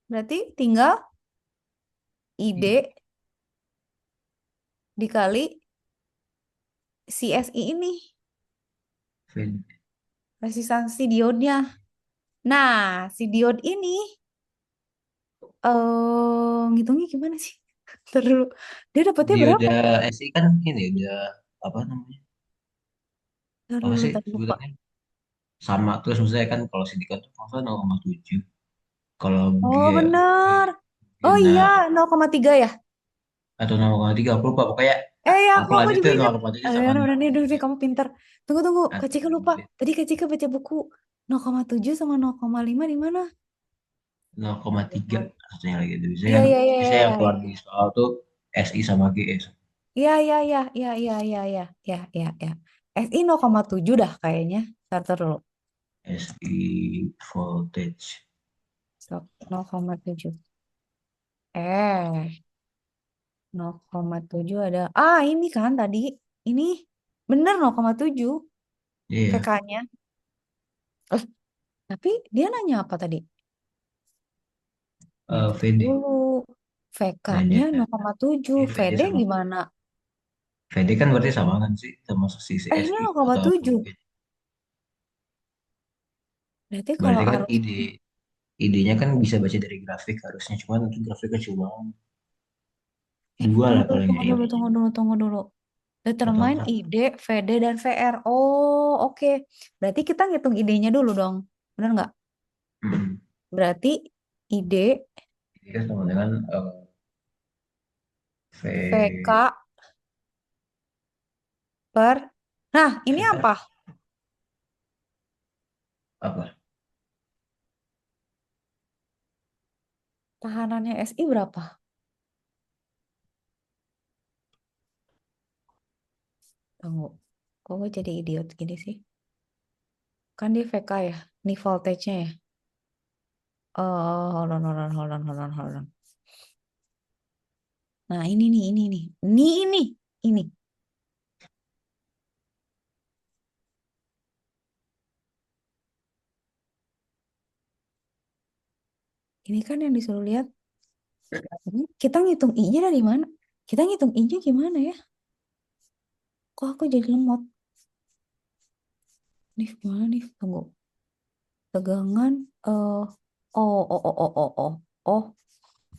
berarti tinggal ID dikali CSI ini, resistansi diodnya. Nah, si diod ini ngitungnya gimana sih? Ntar dulu. Dia dapatnya berapa? Dioda SI kan ini udah apa namanya? Apa sih Ntar dulu, Pak. sebutannya? Sama terus misalnya kan kalau silikon tuh kalau 0,7. Kalau Oh, G bener. Oh Gena iya, 0,3 ya? atau 0,3 aku lupa pokoknya Ya, apalah aku itu juga ingat. 0,7 Ya, sama udah nih, udah, 0,3 kamu pintar. Tunggu. Kak atau Cika lupa. Tadi Kak Cika baca buku 0,7 sama 0,5 di mana? 0,3 satunya lagi itu Iya, kan iya, iya, biasanya iya, yang keluar iya. di soal tuh SI sama GS. Iya, iya, iya, iya, iya, iya, iya, iya, iya, iya. SI 0,7 dah kayaknya. Ntar dulu. SI voltage. Stop, 0,7. Eh, 0,7 ada. Ah, ini kan tadi. Ini bener 0,7 Iya, VK-nya. Eh, tapi dia nanya apa tadi? Ntar VD dulu. VK-nya nanya 0,7. VD VD sama gimana? VD kan berarti sama kan sih sama si Ini SI atau 0,7. voltage. Berarti kalau Berarti kan arus. ide-idenya kan bisa baca dari grafik harusnya cuman itu grafiknya cuma dua Tunggu lah dulu, paling ya tunggu dulu, ide tunggu dulu, tunggu dulu. atau Determine empat. ide, VD, dan VR. Oh, oke. Berarti kita ngitung idenya dulu dong. Bener nggak? Hmm. Berarti ide Ini kan sama dengan VK V per. Nah, ini V kan apa? apa? Tahanannya SI berapa? Tunggu. Kok gue jadi idiot gini sih? Kan dia VK ya? Ini voltage-nya ya? Oh, hold on. Nah, ini nih, ini nih. Ini. Ini kan yang disuruh lihat. Kita ngitung I-nya dari mana? Kita ngitung I-nya gimana ya? Kok aku jadi lemot? Nih, gimana nih? Tunggu. Tegangan. Oh.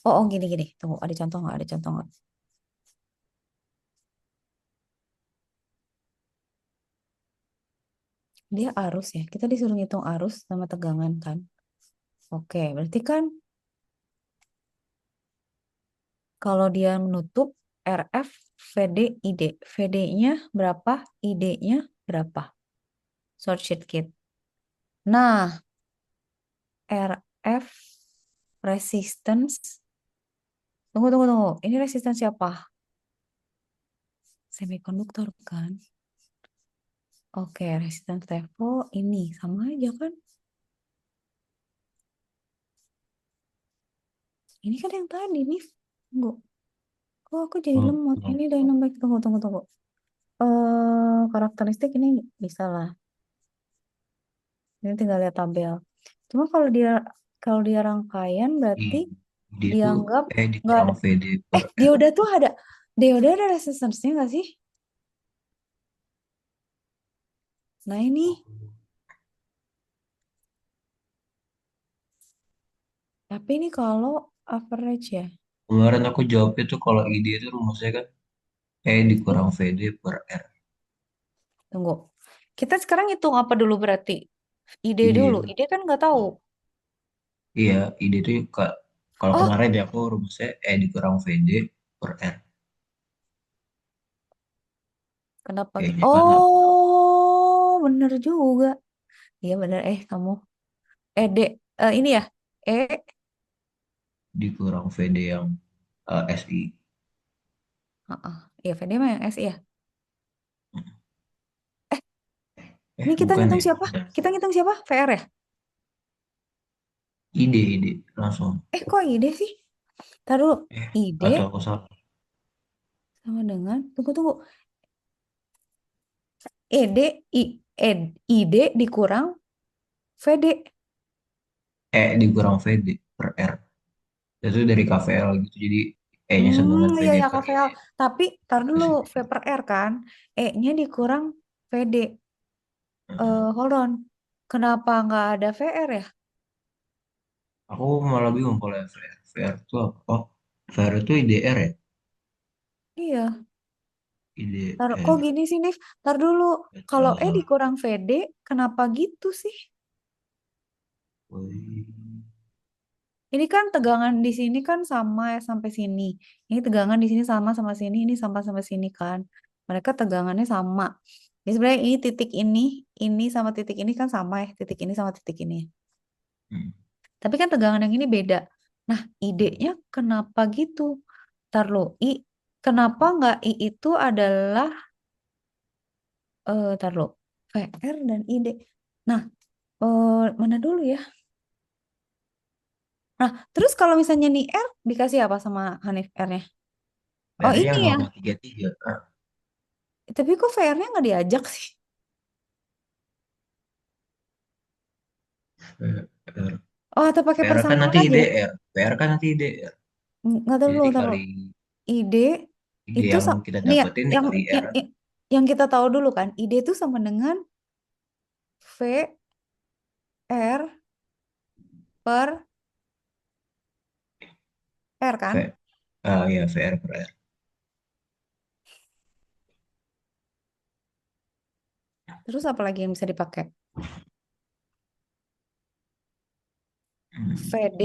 Oh, gini. Tunggu, ada contoh nggak? Ada contoh nggak? Dia arus ya. Kita disuruh ngitung arus sama tegangan kan? Oke, berarti kan kalau dia menutup RF, VD, ID. VD-nya berapa? ID-nya berapa? Short circuit. Nah, RF resistance. Tunggu. Ini resistance siapa? Semikonduktor kan? Oke, resistance level ini sama aja kan? Ini kan yang tadi nih. Tunggu. Oh, aku jadi Oh, lemot. oh. Ini dynamic. Tunggu, tunggu, tunggu. Karakteristik ini bisa lah. Ini tinggal lihat tabel. Cuma kalau dia rangkaian berarti I- Dia tuh dianggap nggak dikurang ada. VD per Dia R. udah tuh ada. Dia udah ada resistance-nya nggak sih? Nah ini. Tapi ini kalau average ya. Kemarin aku jawabnya tuh kalau ide itu rumusnya kan dikurang VD per R. Tunggu. Kita sekarang hitung apa dulu berarti? Ide Ide dulu. itu. Ide kan nggak tahu. Iya, ide itu kalau Oh, kemarin ya aku rumusnya dikurang VD per R. kenapa gitu? E-nya kan apa? Oh, bener juga. Iya bener. Kamu. D. Ini ya. E. Dikurang VD yang SI. Heeh. Iya, VD mah yang S ya. Eh, ini kita Bukan ngitung ya? siapa? Bentar. Kita ngitung siapa? VR ya? Ide langsung. Kok ide sih? Taruh ide Atau aku salah? sama dengan tunggu tunggu. ED ide dikurang VD. Dikurang VD per R. Itu dari KVL gitu. Jadi E-nya sama dengan Iya VD ya per KVL. ide. Tapi tar dulu Terus V per R kan. E-nya dikurang VD. mm, Hold on. Kenapa nggak ada VR ya? aku malah bingung kalau yang VR. VR itu apa? Oh, VR itu IDR ya? Iya. Kok IDR. gini sih, Nif? Tar dulu. Gak Kalau tahu lah. dikurang VD, kenapa gitu sih? Wih. Ini kan tegangan di sini kan sama ya sampai sini. Ini tegangan di sini sama sama sini, ini sama sama sini kan. Mereka tegangannya sama. Jadi sebenarnya ini sama titik ini kan sama ya, titik ini sama titik ini. Hmm. Tapi kan tegangan yang ini beda. Nah, idenya kenapa gitu? Ntar lo, kenapa nggak I itu adalah, ntar lo, VR dan ID. Nah, mana dulu ya? Nah, terus kalau misalnya nih R, dikasih apa sama Hanif R-nya? Oh, VR-nya ini ya. 0,33. Tapi kok VR-nya nggak diajak sih? VR. Oh, atau pakai VR kan persamaan nanti aja ya? IDR. VR kan nanti IDR. Nggak tahu Jadi dulu, tahu. dikali Ide ide itu yang kita nih ya, dapetin yang, dikali yang R. yang kita tahu dulu kan, ide itu sama dengan VR per R kan? V, ya VR per R. Terus apa lagi yang bisa dipakai? Hmm. VD.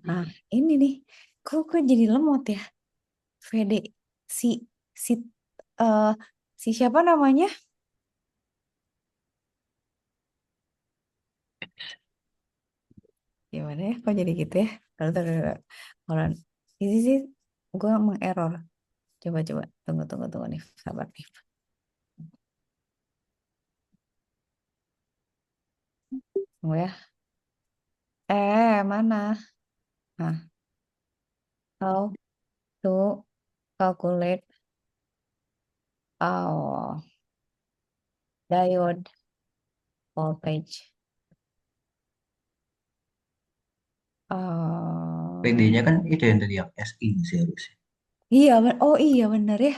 Nah, ini nih. Kok jadi lemot ya? VD. Si si eh si siapa namanya? Gimana ya? Kok jadi gitu ya? Taruh. Kalau ini sih gue mengerror. Coba. Tunggu nih. Sabar nih. Tunggu ya. Mana? Nah, how to calculate diode voltage? Uh, PD-nya kan itu yang tadi yang SI sih harusnya. iya, oh iya bener ya.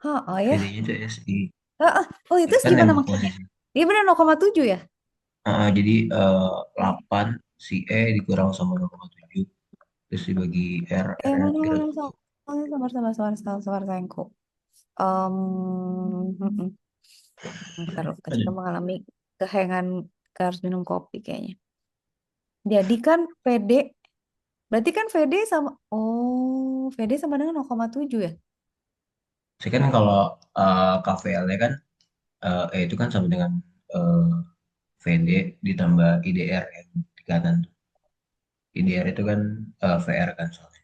Oh ya. PD-nya itu SI. Oh itu R kan gimana emang makanya? posisi. Dia bener 0,7 ya? Jadi 8 si dikurang sama 0,7 terus dibagi R, R-nya Mana 3,7. sabar sayangku. Um, mm-mm. Bentar, kita Aduh. mengalami kehengan harus minum kopi kayaknya. Jadi kan PD, berarti kan VD sama, VD sama dengan 0,7 ya? Saya kan kalau KVL-nya kan itu kan sama dengan eh, VD ditambah IDR yang di kanan. IDR itu kan VR kan soalnya.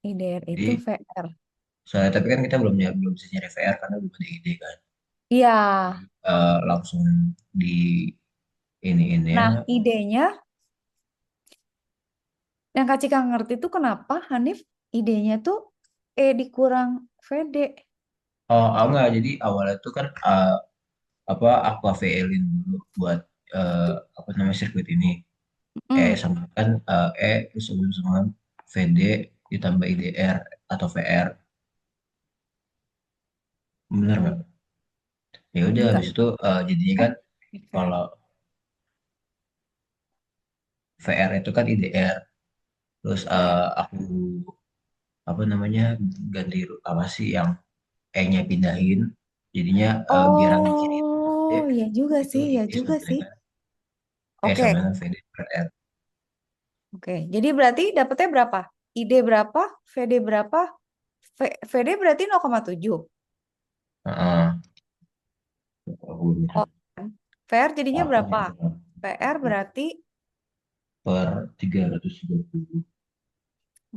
IDR itu Jadi VR. soalnya tapi kan kita belum bisa nyari VR karena belum ada ide kan. Iya. Jadi langsung di ini Nah, ya idenya Yang Kak Cika ngerti tuh kenapa Hanif idenya tuh dikurang VD. Oh, enggak. Jadi awalnya tuh kan apa aqua VL-in dulu buat eh, apa namanya sirkuit ini. Hmm. Sama kan terus sama VD ditambah IDR atau VR. Bener nggak? Ya udah Enggak. habis itu jadinya Eh, kan fair. kalau VR itu kan IDR. Terus Fair. aku apa namanya ganti apa sih yang E-nya pindahin. Jadinya biar yang di kiri itu VD, Oh, ya juga itu sih, ya ID juga sama sih. dengan sama Oke, dengan VD per R. oke. Jadi berarti dapetnya berapa? ID berapa? VD berapa? VD berarti 0,7. Heeh. Aku Oh, bisa kan? VR jadinya apa berapa? nih VR berarti per 330.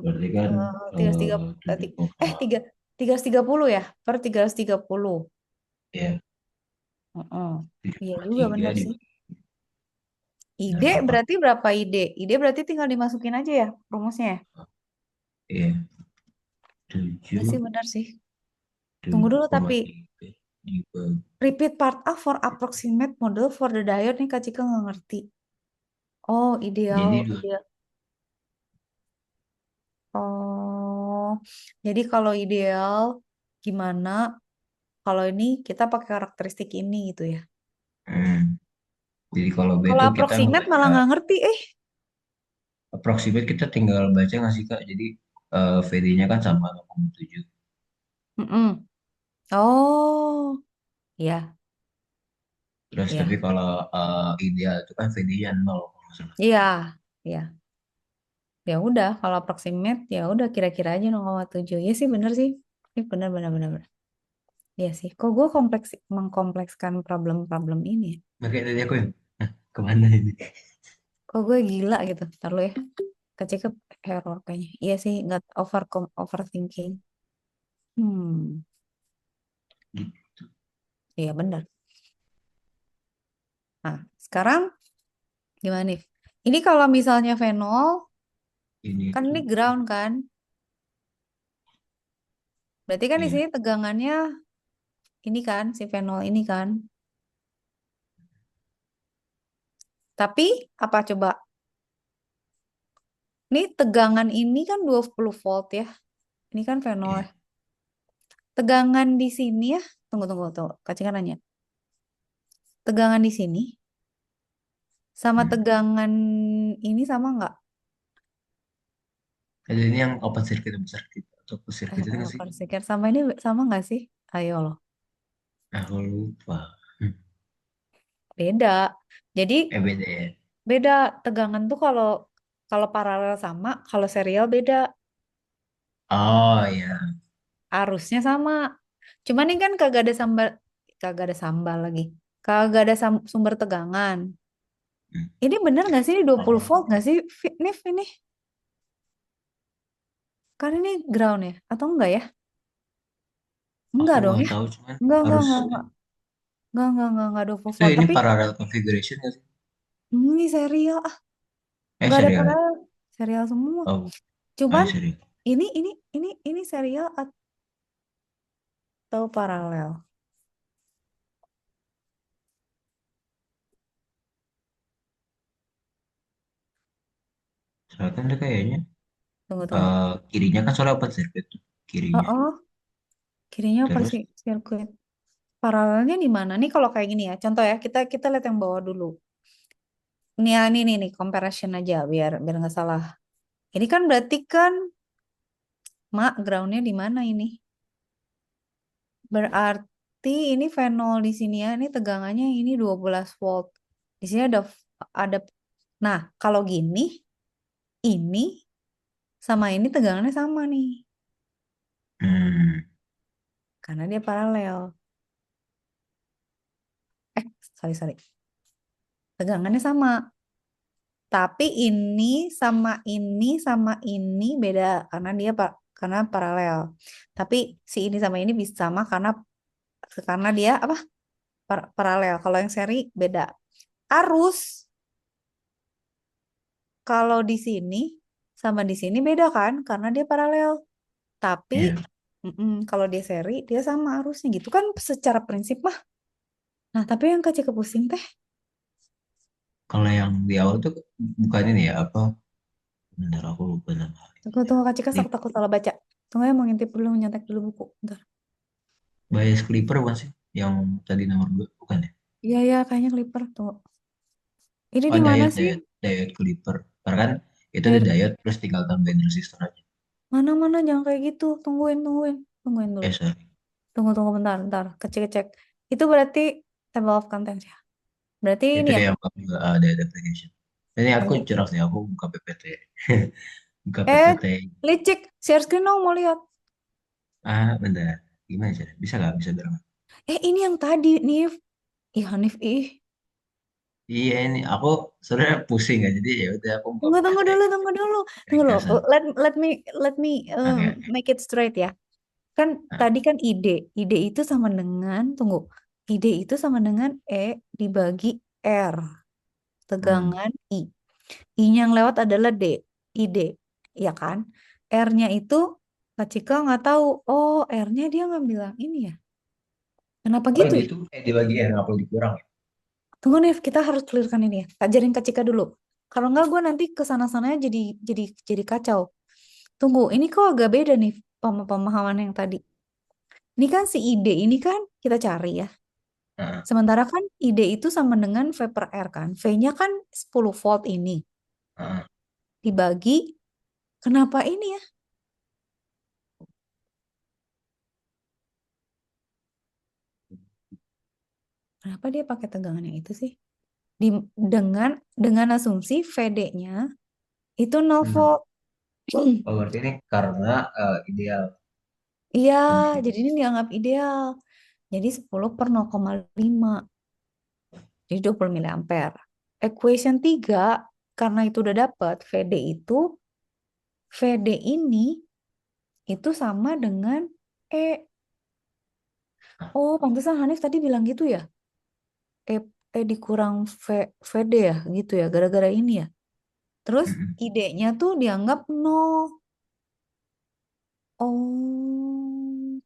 Berarti kan 330 tujuh koma tiga 330 ya per 330. ya Heeh. tujuh Iya koma juga tiga bener sih. dibagi ID 8. berarti berapa ID? ID berarti tinggal dimasukin aja ya rumusnya ya? Iya, Iya sih tujuh benar sih. Tunggu tujuh dulu koma tapi tiga dibagi. repeat part A for approximate model for the diode nih Kak Cika nggak ngerti. Oh Jadi ideal, dua. ideal. Oh jadi kalau ideal gimana? Kalau ini kita pakai karakteristik ini gitu ya. Hmm. Jadi kalau B Kalau itu kita approximate ngebaca malah nggak ngerti approximate kita tinggal baca nggak sih Kak? Jadi VD-nya kan sama 0,7. Mm-mm. Oh ya, Terus tapi ya, kalau ideal itu kan VD-nya 0 kalau nggak salah. iya, ya. Ya udah kalau approximate ya udah kira-kira aja 0,7. Ya sih bener sih. Ini bener bener bener bener. Iya sih. Kok gue mengkomplekskan problem-problem ini ya? Makanya tadi aku yang kemana ini? Kok gue gila gitu. Ntar lu ya. Kecil ke error kayaknya. Iya sih nggak overthinking. Hmm. Gitu. Iya bener. Nah sekarang gimana nih? Ini kalau misalnya fenol Ini kan ini tuh ground kan? Berarti kan di iya. sini tegangannya ini kan si fenol ini kan. Tapi apa coba? Ini tegangan ini kan 20 volt ya. Ini kan fenol ya. Iya. Tegangan di sini ya. Tunggu, tunggu, tunggu. Kacingan nanya. Tegangan di sini sama Hmm. tegangan ini sama nggak? Ada ini yang open circuit besar gitu atau closed circuit itu nggak sih? Persikir sama ini sama nggak sih? Ayo loh. Aku lupa. Hmm. Beda. Jadi Beda ya. beda tegangan tuh kalau kalau paralel sama, kalau serial beda. Oh ya. Arusnya sama. Cuman ini kan kagak ada sambal lagi. Kagak ada sumber tegangan. Hmm. Ini bener nggak sih ini 20 Oh, volt nggak sih? Nif ini. Kan ini ground ya? Atau enggak ya? aku Enggak dong nggak ya? tahu cuman Enggak, enggak, harus enggak, enggak. Enggak 20 itu volt. ini Tapi parallel configuration nggak sih? ini serial. Ah, enggak ada Serial ya? paralel. Serial semua. Oh, Cuman serial. ini serial atau paralel. Soalnya kan dia kayaknya Tunggu, tunggu. kirinya kan soalnya open circuit tuh Oh, kirinya. oh. Kirinya Terus sirkuit. Paralelnya di mana? Nih kalau kayak gini ya. Contoh ya, kita lihat yang bawah dulu. Ini ya, ini nih, comparison aja biar biar nggak salah. Ini kan berarti kan mak groundnya di mana ini? Berarti ini fenol di sini ya. Ini tegangannya ini 12 volt. Di sini ada nah, kalau gini ini sama ini tegangannya sama nih. hmm, Karena dia paralel. Eh, sorry. Tegangannya sama. Tapi ini sama ini beda karena karena paralel. Tapi si ini sama ini bisa sama karena dia apa? Paralel. Kalau yang seri beda. Arus kalau di sini sama di sini beda kan karena dia paralel. Tapi Iya. kalau dia seri dia sama arusnya gitu kan secara prinsip mah. Nah, tapi yang kecil pusing teh. Kalau yang di awal tuh bukan ini ya apa? Bentar aku lupa nama Tunggu, ininya. tunggu Kak Cika Ini takut salah baca. Tunggu ya mau ngintip dulu, nyetek dulu buku. Bentar. Bias Clipper bukan sih? Yang tadi nomor 2 bukan ya? Iya, iya, kayaknya Clipper. Tunggu. Ini Oh di mana diet sih? diet diet Clipper. Karena kan itu di Diet. diet terus tinggal tambahin resistor aja. Mana-mana jangan kayak gitu. Tungguin, tungguin. Tungguin dulu. Sorry. Tunggu, tunggu bentar, bentar. Kecek-kecek. Itu berarti table of contents ya. Berarti ini Itu ya. yang juga diet application. Ini aku Ayo. curang sih, aku buka PPT. Buka Eh, PPT. licik. Share screen dong, mau lihat. Bentar. Gimana sih? Bisa nggak? Bisa berapa? Ini yang tadi, Nif. Ih, Hanif, ih. Iya ini aku sebenarnya pusing ya, jadi ya udah aku buka Tunggu, tunggu PPT. dulu, tunggu dulu. Tunggu dulu. Ringkasan. Let me Oke, oke. make it straight ya. Kan Nah, tadi kan ide. Ide itu sama dengan, tunggu. Ide itu sama dengan dibagi R. hmm. Tegangan I. I-nya yang lewat adalah D. Ide. Ya kan? R-nya itu, Kak Cika nggak tahu. Oh, R-nya dia nggak bilang ini ya. Kenapa Oh gitu ide ya? itu dibagi ya, nggak perlu dikurang ya? Tunggu nih, kita harus clearkan ini ya. Ajarin Kak Cika dulu. Kalau nggak, gue nanti kesana-sananya jadi kacau. Tunggu, ini kok agak beda nih pemahaman yang tadi. Ini kan si ide ini kan kita cari ya. Nah, Sementara kan ide itu sama dengan V per R kan. V-nya kan 10 volt ini. nah. Dibagi, kenapa ini ya? Kenapa dia pakai tegangan yang itu sih? Di, dengan asumsi VD-nya itu 0 Hmm. volt. Oh berarti ini karena ideal. Iya, Hmm. jadi ini dianggap ideal. Jadi 10 per 0,5. Jadi 20 miliampere. Equation 3, karena itu udah dapat VD itu, VD ini itu sama dengan E. Oh, pantesan Hanif tadi bilang gitu ya. E, E dikurang VD ya, gitu ya, gara-gara ini ya. Terus Hmm. idenya tuh dianggap nol.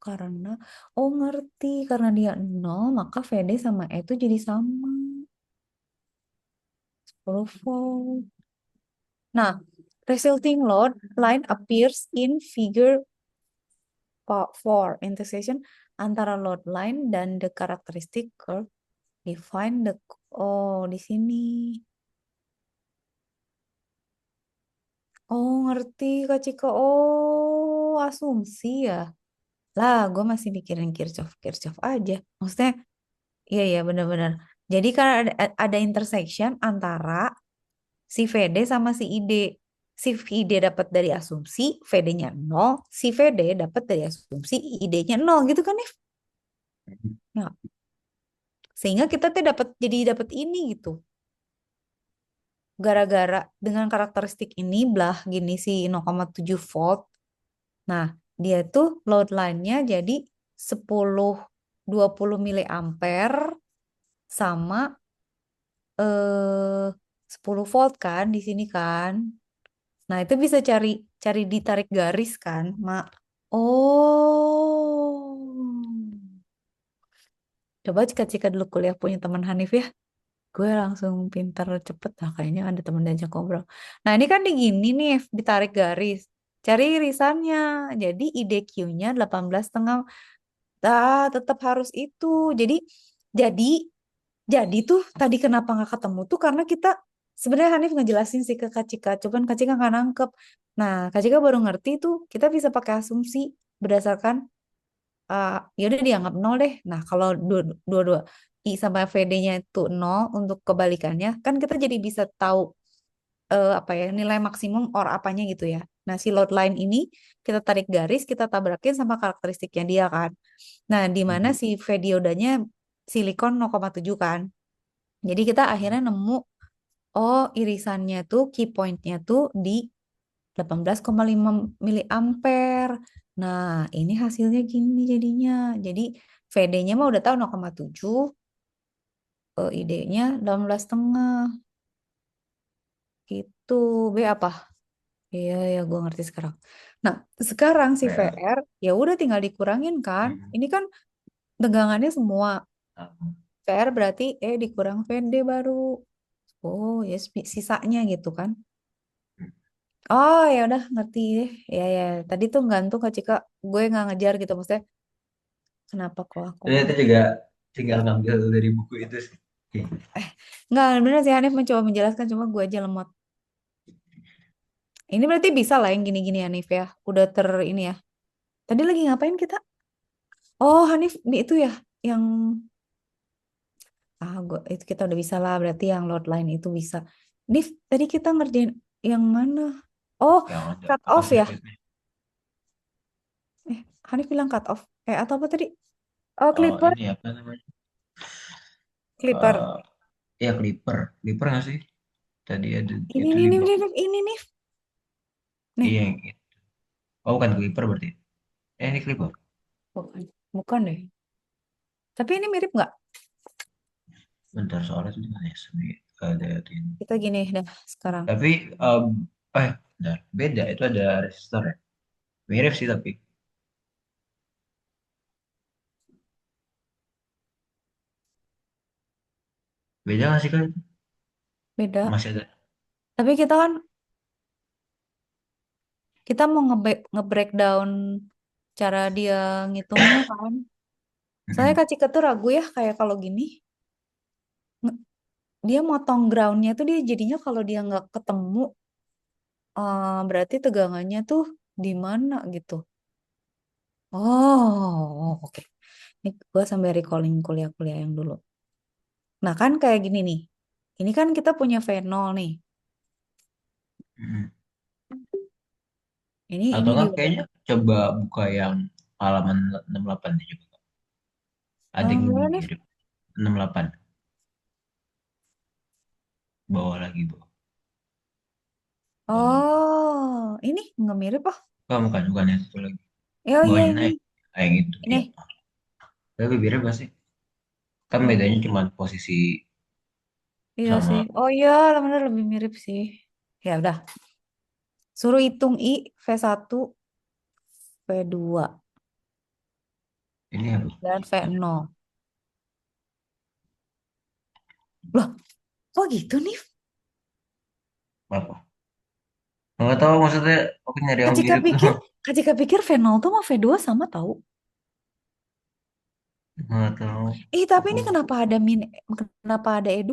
Karena, ngerti. Karena dia nol, maka VD sama E itu jadi sama. 10 volt. Nah, resulting load line appears in figure 4. Intersection antara load line dan the characteristic curve define the. Oh, di sini. Oh, ngerti Kak Cika. Oh, asumsi ya. Lah, gue masih mikirin Kirchhoff aja. Maksudnya, iya ya benar-benar. Jadi kan ada intersection antara si VD sama si ID. Si ID dapat dari asumsi, VD-nya nol. Si VD dapat dari asumsi, ID-nya nol gitu kan, Nif? Ya. Sehingga kita tuh dapat ini gitu. Gara-gara dengan karakteristik ini belah gini si 0,7 volt. Nah, dia tuh load line-nya jadi 10 20 miliampere sama eh 10 volt kan di sini kan. Nah, itu bisa cari cari ditarik garis kan, Mak. Oh. Coba cika-cika dulu kuliah punya teman Hanif ya. Gue langsung pintar cepet lah kayaknya ada temen diajak ngobrol. Nah ini kan di gini nih ditarik garis. Cari irisannya. Jadi IDQ-nya 18,5. Tetap harus itu. Jadi jadi tuh tadi kenapa nggak ketemu tuh karena kita sebenarnya Hanif ngejelasin sih ke Kak Cika. Cuman Kak Cika nggak nangkep. Nah Kak Cika baru ngerti tuh kita bisa pakai asumsi berdasarkan ya udah dianggap nol deh. Nah, kalau dua-dua I sama VD-nya itu nol untuk kebalikannya, kan kita jadi bisa tahu apa ya nilai maksimum or apanya gitu ya. Nah, si load line ini kita tarik garis, kita tabrakin sama karakteristiknya dia kan. Nah, di mana Hmm. si V diodanya silikon 0,7 kan. Jadi kita akhirnya nemu irisannya tuh key point-nya tuh di 18,5 miliampere. Nah, ini hasilnya gini jadinya. Jadi VD-nya mah udah tahu 0,7, ID-nya 18,5 gitu. B apa? Iya, ya gue ngerti sekarang. Nah, sekarang si VR. VR ya udah tinggal dikurangin kan. Hmm. Ini kan tegangannya semua. Sama. VR berarti dikurang VD baru. Oh, ya sisanya gitu kan. Hmm. Oh, ya udah ngerti deh. Ya ya, tadi tuh gantung Kak Cika, gue nggak ngejar gitu maksudnya. Kenapa kok aku Terus itu juga tinggal ngambil dari buku itu sih. Oke. nggak bener sih Hanif mencoba menjelaskan cuma gue aja lemot. Ini berarti bisa lah yang gini-gini Hanif ya. Udah ini ya. Tadi lagi ngapain kita? Oh, Hanif itu ya yang gua itu kita udah bisa lah berarti yang load line itu bisa. Nif, tadi kita ngerjain yang mana? Oh, Yang ada cut apa off ya. sirkuitnya. Hanif bilang cut off. Atau apa tadi? Oh, Oh clipper, ini apa namanya? clipper. Eh ya Clipper. Clipper nggak sih? Tadi ada Ini itu nih di nih bawah. nih nih, ini nih. Iya Nih. yang itu. Oh bukan Clipper berarti. Ini Clipper. Bukan, bukan deh. Tapi ini mirip nggak? Bentar soalnya itu gimana ya? Ada ini. Kita gini dah sekarang. Tapi bentar. Beda itu ada resistor ya. Mirip sih tapi beda nggak sih kan? Beda. Masih ada. Tapi kita kan kita mau nge-breakdown cara dia ngitungnya kan. Soalnya Mm-mm. Kak Cika tuh ragu ya kayak kalau gini dia motong groundnya tuh dia jadinya kalau dia nggak ketemu berarti tegangannya tuh di mana gitu. Oh, oke. Ini gue sampai recalling kuliah-kuliah yang dulu. Nah kan kayak gini nih. Ini kan kita punya V0 nih. Mm-mm. Ini Atau di nggak kayaknya coba buka yang halaman 68 deh coba. Ada yang lebih mana nih? mirip. 68 bawah lagi bawah. Bawah. Oh, ini nggak mirip ah. Bukan yang satu lagi. Oh iya Bawahnya ini. naik. Ah, yang itu. Ini. Iya. Lebih mirip nggak sih? Kan Oh, bedanya cuma posisi iya sih. sama. Oh iya, bener lebih mirip sih. Ya udah. Suruh hitung V1, V2, Ini apa? dan V0. Loh, kok gitu nih? Apa? Nggak tahu maksudnya aku nyari yang Kacika mirip tuh. pikir, Kacika pikir V0 tuh sama V2 sama tahu. Nggak tahu. Tapi Aku ini kenapa ada E2?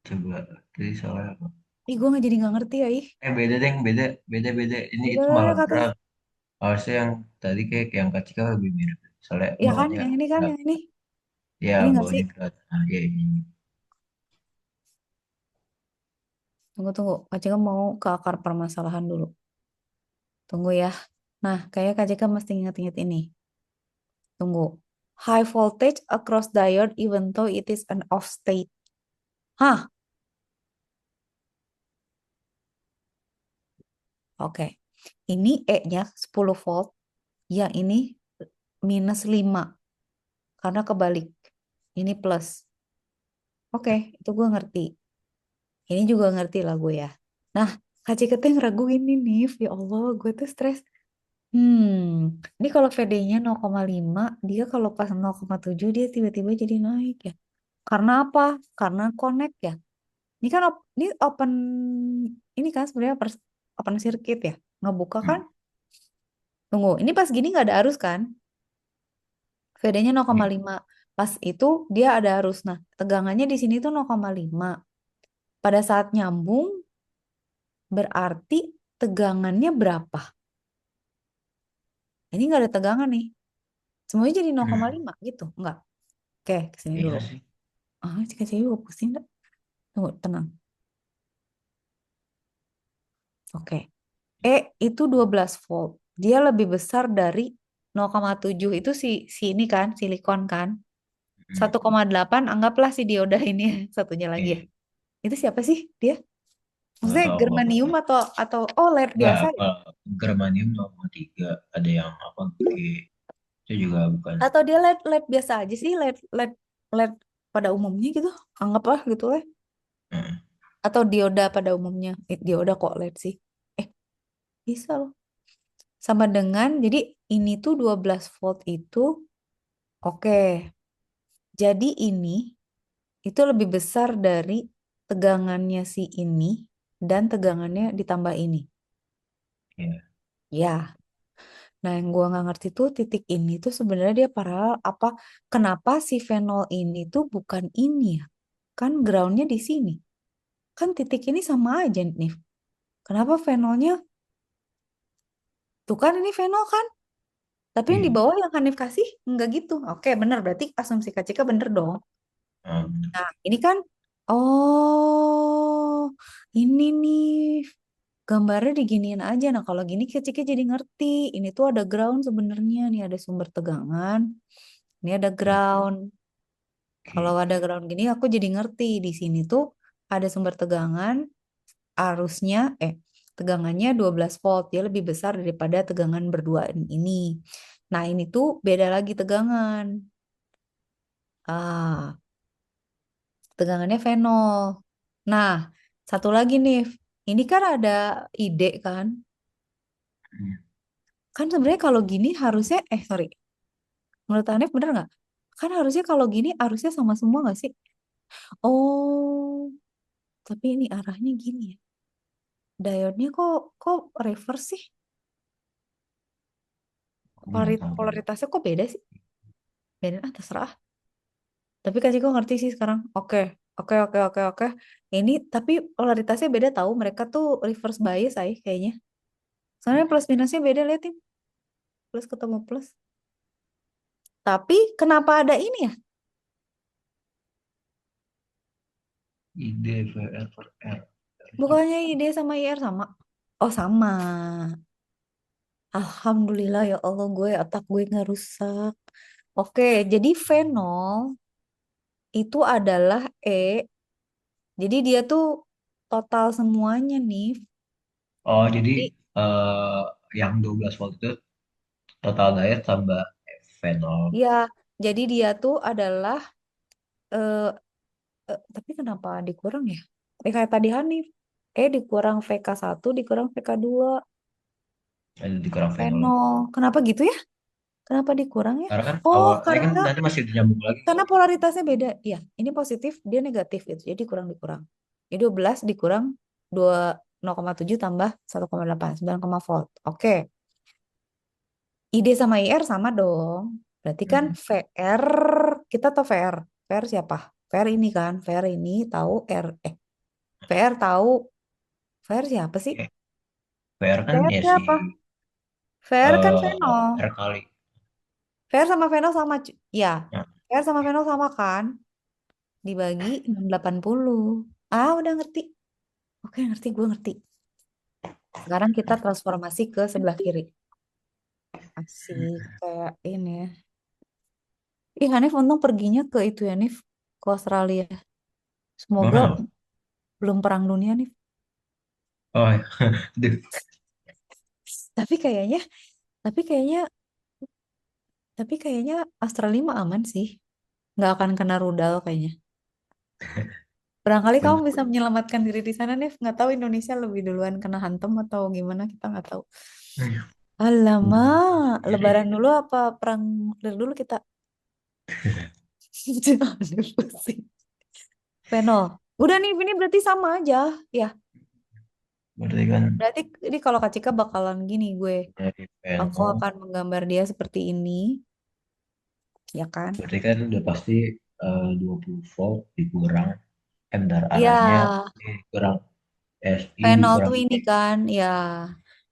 coba. Jadi soalnya apa? Gue nggak jadi nggak ngerti ya, ih. Beda deh, beda, beda, beda. Ini itu Udah malah ke atas. berat. Harusnya yang tadi kayak yang kacika lebih mirip. Soalnya Ya kan, bawahnya yang ini kan, berat. yang ini. Ya, Ini nggak sih? bawahnya berat. Nah, ya ini. Tunggu, tunggu. Kacika mau ke akar permasalahan dulu. Tunggu ya. Nah, kayak Kacika mesti ingat-ingat ini. Tunggu. High voltage across diode even though it is an off state. Hah? Oke. Ini E-nya 10 volt. Yang ini -5. Karena kebalik. Ini plus. Oke, itu gue ngerti. Ini juga ngerti lah gue ya. Nah, Kak Cika tuh yang raguin nih, Nif. Ya Allah, gue tuh stres. Ini kalau VD-nya 0,5, dia kalau pas 0,7 dia tiba-tiba jadi naik ya. Karena apa? Karena connect ya. Ini kan ini open ini kan sebenarnya open circuit ya. Ngebuka kan? Hmm. Tunggu, ini pas gini nggak ada arus kan? VD-nya Iya. 0,5. Pas itu dia ada arus. Nah, tegangannya di sini tuh 0,5. Pada saat nyambung berarti tegangannya berapa? Ini nggak ada tegangan nih. Semuanya jadi Hmm. 0,5 gitu. Enggak. Oke, kesini dulu. Iya sih. Cika juga pusing dah. Tunggu, tenang. Oke. Itu 12 volt. Dia lebih besar dari 0,7 itu si ini kan, silikon kan. Hmm. 1,8 anggaplah si dioda ini satunya lagi ya. Iya. Itu siapa sih dia? Nggak Maksudnya tahu apa. germanium atau LED Enggak, biasa ya? apa germanium 0,3 ada yang apa G itu juga bukan. Atau dia LED biasa aja sih, LED pada umumnya gitu. Anggaplah gitu lah. Hmm. atau dioda pada umumnya. Dioda kok LED sih. Eh, bisa loh. Sama dengan, jadi ini tuh 12 volt itu, oke. Jadi ini itu lebih besar dari tegangannya si ini dan tegangannya ditambah ini. Ya. Ya, nah yang gua nggak ngerti tuh titik ini tuh sebenarnya dia paralel apa? Kenapa si fenol ini tuh bukan ini ya? Kan groundnya di sini. Kan titik ini sama aja nih. Kenapa fenolnya? Tuh kan ini fenol kan? Tapi yang di Iya. bawah yang Hanif kasih nggak gitu. Oke, bener. Berarti asumsi Kak Cika bener dong. Hmm. Nah, ini kan, oh, ini nih gambarnya diginiin aja. Nah, kalau gini Cika jadi ngerti. Ini tuh ada ground sebenarnya. Nih ada sumber tegangan. Ini ada ground. Kalau Oke. ada ground gini, aku jadi ngerti. Di sini tuh ada sumber tegangan. Arusnya, tegangannya 12 volt. Dia lebih besar daripada tegangan berduaan ini. Nah, ini tuh beda lagi tegangan. Ah, tegangannya fenol. Nah, satu lagi nih, ini kan ada ide kan? Hmm. Kan sebenarnya kalau gini harusnya, sorry, menurut Hanif bener nggak? Kan harusnya kalau gini arusnya sama semua nggak sih? Oh, tapi ini arahnya gini ya. Diode-nya kok reverse sih? Aku nggak tahu juga. Polaritasnya kok beda sih? Beda ah, terserah. Tapi kasih kok ngerti sih sekarang. Oke, oke, oke, oke, oke. Ini tapi polaritasnya beda tahu. Mereka tuh reverse bias kayaknya. Soalnya plus minusnya beda liatin. Plus ketemu plus. Tapi kenapa ada ini ya? Ide VR per R. Bukannya ide sama IR sama? Oh sama. Alhamdulillah ya Allah gue otak gue nggak rusak. Oke, jadi fenol itu adalah E. Jadi dia tuh total semuanya nih. Oh, jadi Jadi, eh, yang 12 volt itu total daya tambah fenol. ya, jadi dia tuh adalah eh, tapi kenapa dikurang ya? Kayak tadi Hanif. Dikurang VK1 dikurang VK2 Ada dikurang fenol. fenol. Kenapa gitu ya? Kenapa dikurang ya? Karena kan Oh, awalnya kan nanti masih nyambung lagi karena kan. polaritasnya beda. Ya, ini positif, dia negatif gitu. Jadi kurang dikurang. Jadi 12 dikurang 2 0,7 tambah 1,8 9, volt. Oke. ID sama IR sama dong. Berarti kan Hmm. VR, kita tahu VR. VR siapa? VR ini kan. VR ini tahu R. VR tahu. VR siapa sih? Eh, VR kan VR ya si siapa? VR kan R Venol. kali. VR sama Venol sama. Ya. Nah, VR sama Venol sama kan? Dibagi 680. Ah, udah ngerti. Oke, ngerti. Gue ngerti. Sekarang kita transformasi ke sebelah kiri. Asik. Kayak ini ya. Ih, Hanif untung perginya ke itu ya, Nif. Ke Australia. Semoga gimana loh? belum perang dunia, Nif. Oh, ya. Aduh, Tapi kayaknya, tapi kayaknya, tapi kayaknya Australia mah aman sih. Nggak akan kena rudal kayaknya. Barangkali kamu bener. bisa menyelamatkan diri di sana, Nif. Nggak tahu Indonesia lebih duluan kena hantam atau gimana, kita nggak tahu. Alamak, Jadi, Lebaran dulu apa perang nuklir dulu kita? Aduh, pusing. Venol. Udah nih, ini berarti sama aja. Ya, berarti kan berarti ini kalau Kak Cika bakalan gini gue. dari Aku fenol, akan menggambar dia seperti ini, ya kan? berarti kan udah pasti 20 volt dikurang bentar Iya, arahnya dikurang SI Venol dikurang tuh ini kan, ya.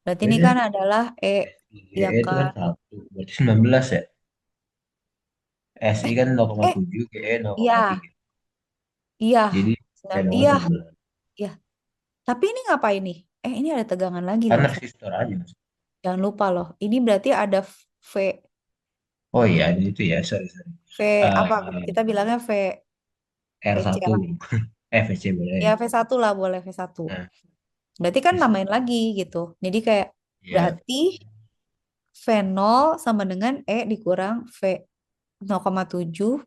Berarti ini Beda kan adalah SI ya GE itu kan kan? satu berarti 19 ya. SI Eh, kan eh, 0,7, GE iya, 0,3. iya, Jadi fenol iya, 19. iya. Tapi ini ngapain nih? Ini ada tegangan lagi loh. Karena resistor aja Mas. Jangan lupa loh. Ini berarti ada V, Oh iya, ini itu ya, sorry, sorry. V apa? Eh, Kita bilangnya VC R1. lah. VC boleh. Ya V1 lah, boleh V1. Nah, Berarti kan sis- tambahin lagi gitu. Jadi kayak ya, berarti V0 sama dengan dikurang V 0,7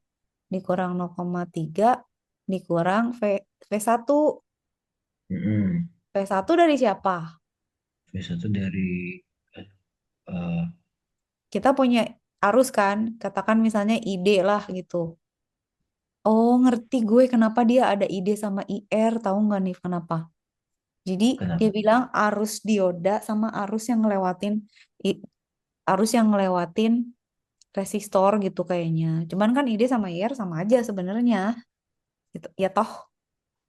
dikurang 0,3 dikurang V1. Mm-mm. V1 dari siapa? V1 dari eh, Kita punya arus kan, katakan misalnya ide lah gitu. Oh, ngerti gue kenapa dia ada ide sama IR, tahu nggak nih kenapa? Jadi dia kenapa? bilang arus dioda sama arus yang ngelewatin i- arus yang ngelewatin resistor gitu kayaknya. Cuman kan ide sama IR sama aja sebenarnya. Gitu. Ya toh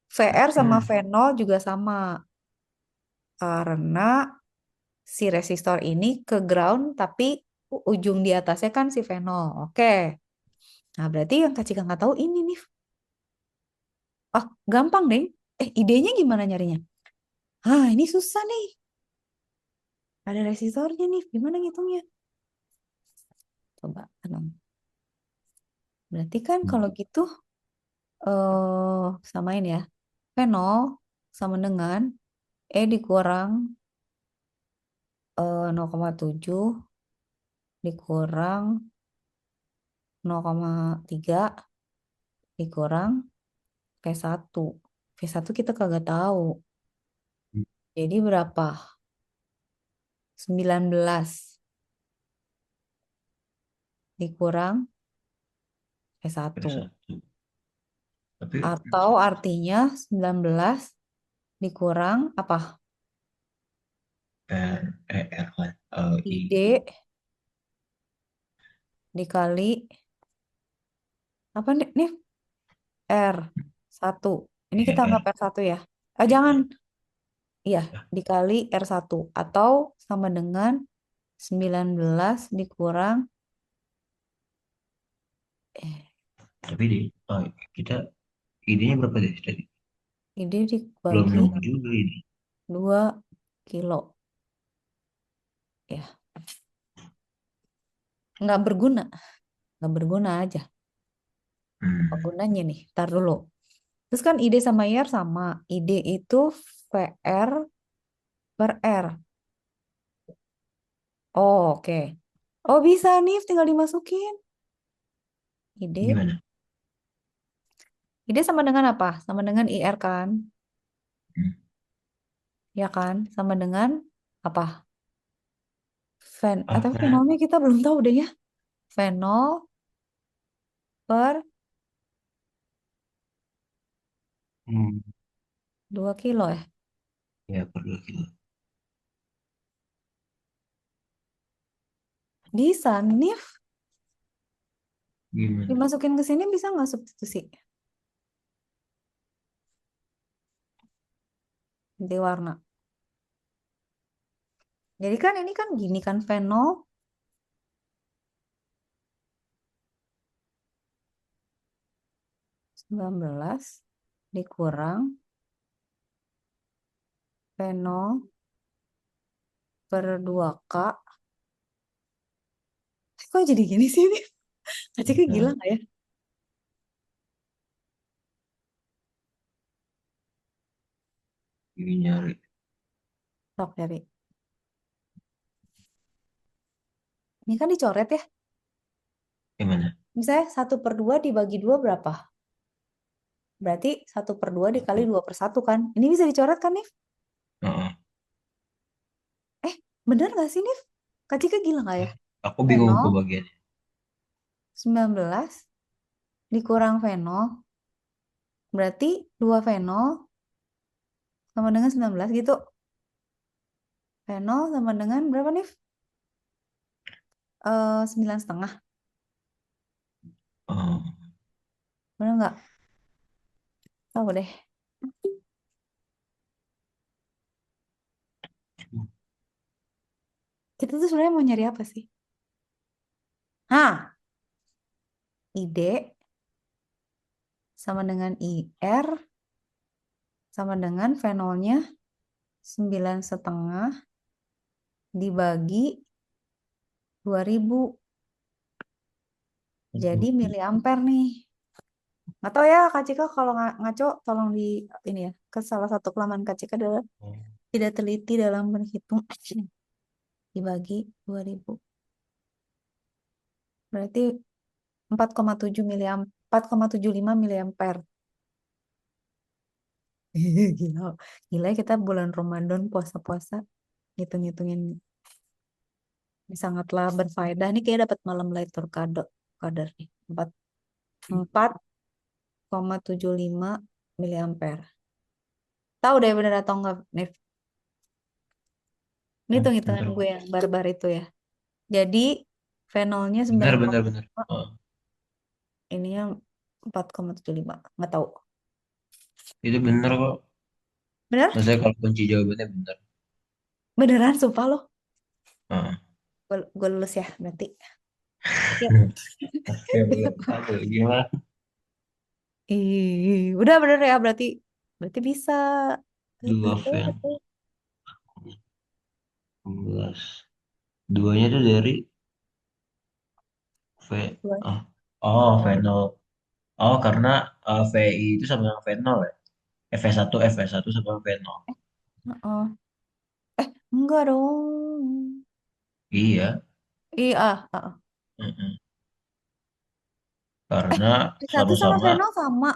VR sama Hmm. V0 juga sama karena si resistor ini ke ground tapi ujung di atasnya kan si V0. Oke. Nah, berarti yang Kak Cika nggak tahu ini nih. Oh, gampang deh. Idenya gimana nyarinya? Ah, ini susah nih. Ada resistornya nih. Gimana ngitungnya? Coba tenang. Berarti kan kalau gitu samain ya. V0 sama dengan E dikurang 0,7 dikurang 0,3 dikurang V1. V1 kita kagak tahu. Jadi berapa? 19 dikurang V1. V1. Tapi Atau artinya 19 dikurang apa? R kan. I ID dikali apa nih? R1. Ini kita anggap R R1 ya. Jangan. Iya, dikali R1. Atau sama dengan 19 dikurang eh, tapi kita idenya berapa deh tadi? ini Belum dibagi nemu juga ini. 2 kilo. Ya, nggak berguna. Nggak berguna aja. Apa Hmm. gunanya nih? Ntar dulu. Terus kan ID sama IR sama. ID itu VR per R. Oh, oke. Oh, bisa nih, tinggal dimasukin. ID. Gimana? ID sama dengan apa? Sama dengan IR kan? Hmm. Ya kan? Sama dengan apa? Atau Apa? fenolnya kita belum tahu deh ya. Fenol per Hmm. 2 kilo ya. Ya per 2 kilo. Bisa, Nif. Gimana? Dimasukin ke sini bisa nggak substitusi? Ganti warna. Jadi kan ini kan gini kan fenol 19 dikurang fenol per 2K. Kok jadi gini sih ini? Aciknya gila Nah, nggak ya? ini nyari. Sok cari. Ini kan dicoret ya. Gimana? Misalnya 1/2 dibagi 2 berapa? Berarti 1/2 dikali 2/1 kan? Ini bisa dicoret kan, Nif? Heeh. Eh, bener nggak sih, Nif? Kak Cika gila nggak ya? Aku bingung Fenol pembagiannya. 19 dikurang fenol berarti 2 fenol sama dengan 19 gitu. Fenol sama dengan berapa nih? 9,5. Oh. Bener nggak? Tahu deh. Kita tuh sebenarnya mau nyari apa sih? Hah, ide sama dengan IR sama dengan fenolnya 9,5 dibagi 2.000. Jadi miliampere nih. Nggak tahu ya Kak Cika kalau ngaco tolong di ini ya. Ke salah satu kelemahan Kak Cika adalah tidak teliti dalam menghitung dibagi 2.000. Berarti 4,7 miliampere, 4,75 miliampere. Gila. Gila ya kita bulan Ramadan puasa-puasa ngitung-ngitungin ini sangatlah berfaedah. Nih kayak dapat malam Lailatul Qadar nih. 4,75 miliampere. Tahu deh bener atau enggak, Nif? Ini hitung-hitungan Bentar, gue yang barbar itu ya. Jadi fenolnya bener, 9, bener, bener. Oh, ininya 4,75. Nggak tahu. itu bener kok. Bener? Maksudnya kalau kunci jawabannya bener. Beneran sumpah loh. Heeh. Gue lulus ya berarti. Yuk. Oke, boleh. Aduh, gimana? Udah bener ya berarti. Berarti bisa. Dua fan 12. Duanya tuh dari V. Oh, oh, Venol. Oh, karena VI itu sama yang Venol ya? FS1, FS1 sama Venol. Heeh. Enggak dong. Iya. Iya, Mm-mm. Karena satu sama sama-sama Venol sama.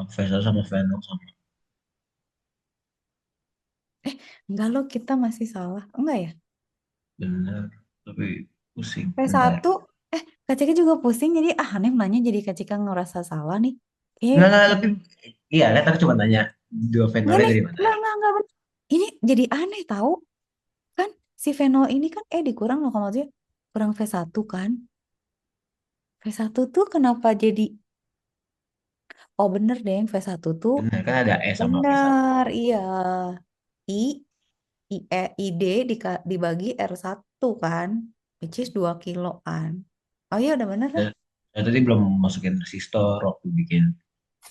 V1 sama Venol sama. Enggak loh, kita masih salah. Enggak ya? Bener. Tapi pusing. Bentar. P1, Kak Cika juga pusing, jadi aneh nanya jadi Kak Cika ngerasa salah nih. Enggak, tapi iya kan aku cuma nanya dua Enggak Venolnya nih, dari mana. enggak. Ini jadi aneh tahu kan si Venol ini kan dikurang loh kalau maksudnya kurang V1 kan. V1 tuh kenapa jadi, oh bener deh yang V1 tuh Bener kan ada E sama V1. bener, iya. I, ID dibagi R1 kan, which is 2 kilo kan. Oh iya udah bener dah. Dan, dan tadi belum masukin resistor waktu bikin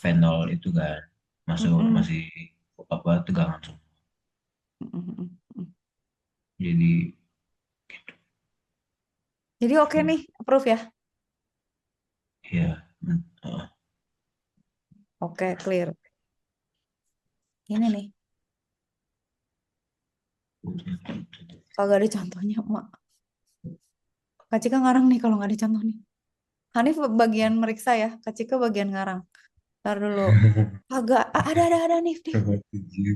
Venol itu kan. Masuk Mm-mm. masih apa tegangan semua. Mm-mm. Jadi Jadi oke nih, approve ya. ya. Oke, clear. Ini nih, kagak ada contohnya, Mak. Kak Cika ngarang nih kalau nggak ada contoh nih. Hanif bagian meriksa ya, Kak Cika bagian ngarang. Ntar dulu. Agak, ada nih, nih. Tujuh.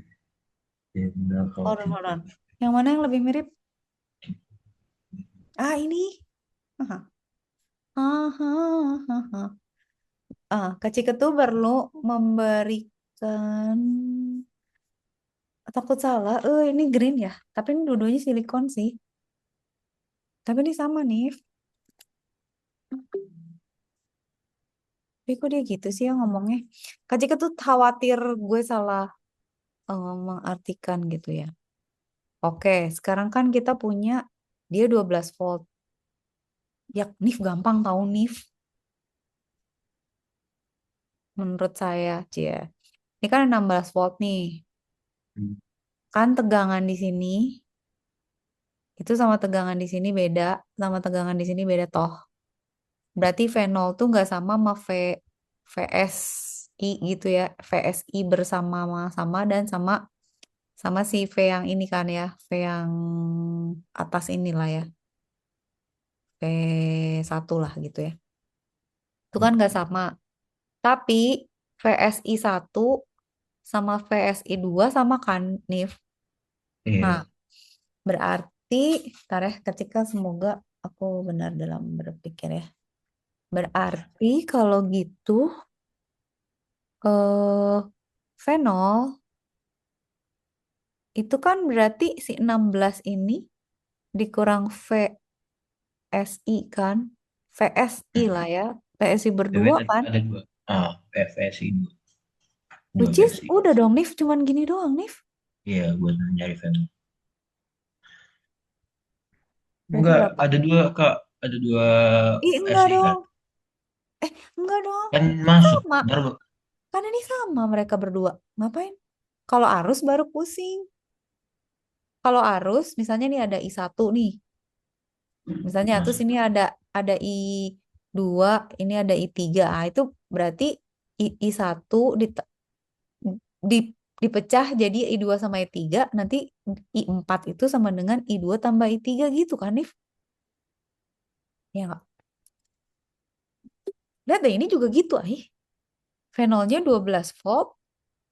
Venol kalau Hold on. Yang mana yang lebih mirip? Ini. Aha. Aha. Kak Cika tuh perlu memberikan, takut salah. Ini green ya. Tapi ini dua-duanya silikon sih. Tapi ini sama nih. Tapi kok dia gitu sih ya ngomongnya. Kak Cika tuh khawatir gue salah mengartikan gitu ya. Oke, sekarang kan kita punya dia 12 volt. Ya, Nif gampang tahu Nif. Menurut saya, Cie. Ini kan 16 volt nih. Kan tegangan di sini itu sama tegangan di sini beda, sama tegangan di sini beda toh. Berarti V0 tuh nggak VSI gitu ya. VSI bersama-sama dan sama sama si V yang ini kan ya, V yang atas inilah ya, V1 lah gitu ya. Itu kan nggak sama. Tapi VSI 1 sama VSI 2 sama kan, Nif? Nah, Iya. berarti, ntar ya, ketika semoga aku benar dalam berpikir ya. Berarti kalau gitu, eh fenol itu kan berarti si 16 ini dikurang VSI kan? VSI lah ya. VSI BBM berdua kan? ada dua. FSI dua. Dua Which is versi. udah dong, Nif. Cuman gini doang, Nif. Iya, buat nyari Venol. Berarti Enggak, berapa? ada dua Kak. Ada dua Enggak versi kan. dong. Enggak dong. Kan masuk. Sama. Ntar Kan ini sama mereka berdua. Ngapain? Kalau arus baru pusing. Kalau arus, misalnya nih ada I1 nih. Misalnya, terus masuk. ini ada I2, ini ada I3. Itu berarti I1 dipecah jadi I2 sama I3, nanti I4 itu sama dengan I2 tambah I3 gitu kan, Nif? Ya nggak? Lihat deh, ini juga gitu, Fenolnya 12 volt,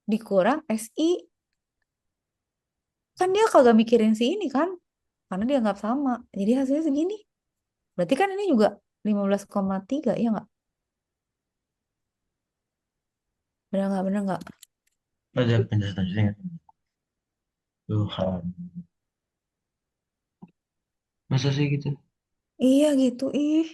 dikurang SI, kan dia kagak mikirin si ini kan, karena dia nggak sama. Jadi hasilnya segini. Berarti kan ini juga 15,3 ya nggak? Bener nggak? Bener nggak? Ada penjelasan selanjutnya nggak? Tuhan, masa sih gitu? Iya gitu ih.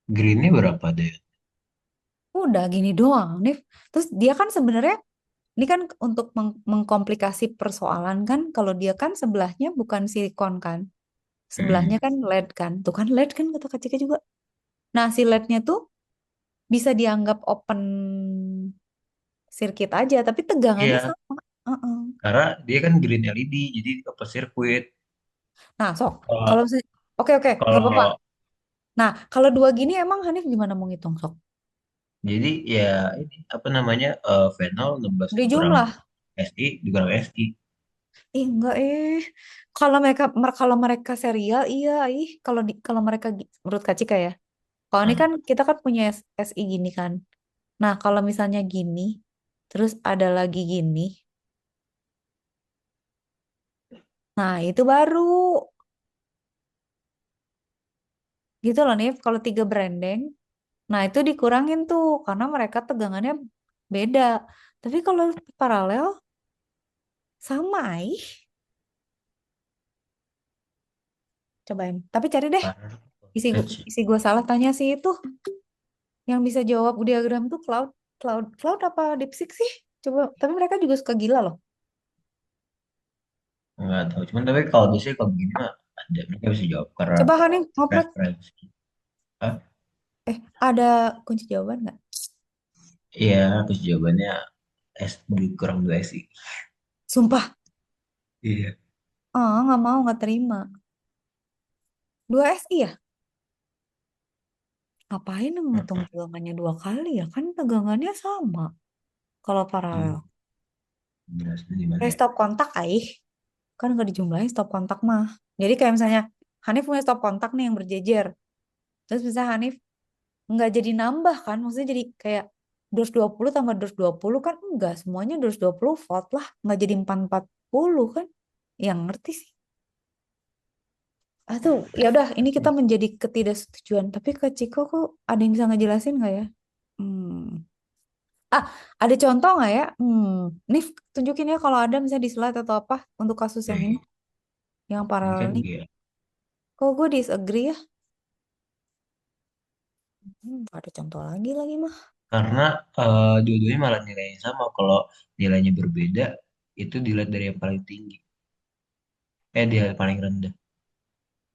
Greennya berapa deh? Udah gini doang, Nif. Terus dia kan sebenarnya ini kan untuk mengkomplikasi persoalan kan, kalau dia kan sebelahnya bukan silikon kan, sebelahnya Hmm. kan LED kan, tuh kan LED kan kata Kak Cika juga. Nah si LED-nya tuh bisa dianggap open circuit aja, tapi tegangannya Iya, sama. Heeh. karena dia kan green LED, jadi open circuit. Nah sok, Kalau kalau misalnya, oke oke, nggak apa-apa. kalau Nah kalau dua gini emang Hanif gimana mau ngitung sok? jadi ya ini apa namanya Venol 16 Beri dikurang jumlah. SI dikurang SI. Ih enggak kalau mereka kalau mereka serial iya kalau mereka menurut Kak Cika ya. Kalau ini Nah, kan kita kan punya SI gini kan. Nah, kalau misalnya gini, terus ada lagi gini. Nah, itu baru gitu loh nih. Kalau tiga branding, nah itu dikurangin tuh karena mereka tegangannya beda. Tapi kalau paralel sama cobain. Tapi cari deh karena voltage. isi gua salah tanya sih itu yang bisa jawab diagram tuh cloud apa DeepSeek sih? Coba. Tapi mereka juga suka gila loh. Nggak tahu. Cuman tapi kalau biasanya kalau begini mah ada mereka bisa jawab karena Coba Hanin ngoprek. reference. Ah, Ada kunci jawaban nggak? iya, terus jawabannya S kurang 2 SI. Sumpah. Iya. Ah, nggak mau, nggak terima. 2 SI ya? Ngapain ngitung Heeh. tegangannya 2 kali ya? Kan tegangannya sama kalau paralel. Iya. Jelasnya gimana Kayak ya? stop kontak, kan nggak dijumlahin stop kontak mah. Jadi kayak misalnya Hanif punya stop kontak nih yang berjejer. Terus bisa Hanif nggak jadi nambah kan? Maksudnya jadi kayak 220 tambah 220 kan enggak. Semuanya 220 volt lah. Nggak jadi 440 kan? Yang ngerti sih. Ah tuh, ya udah ini kita menjadi ketidaksetujuan. Tapi Kak Ciko kok ada yang bisa ngejelasin nggak ya? Hmm. Ah, ada contoh nggak ya? Nih tunjukin ya kalau ada misalnya di slide atau apa untuk kasus yang ini, Oke. yang Ini paralel kan nih. dia. Kok gue disagree ya? Nggak ada contoh lagi mah. Karena dua-duanya malah nilainya sama. Kalau nilainya berbeda, itu dilihat dari yang paling tinggi. Dia paling rendah.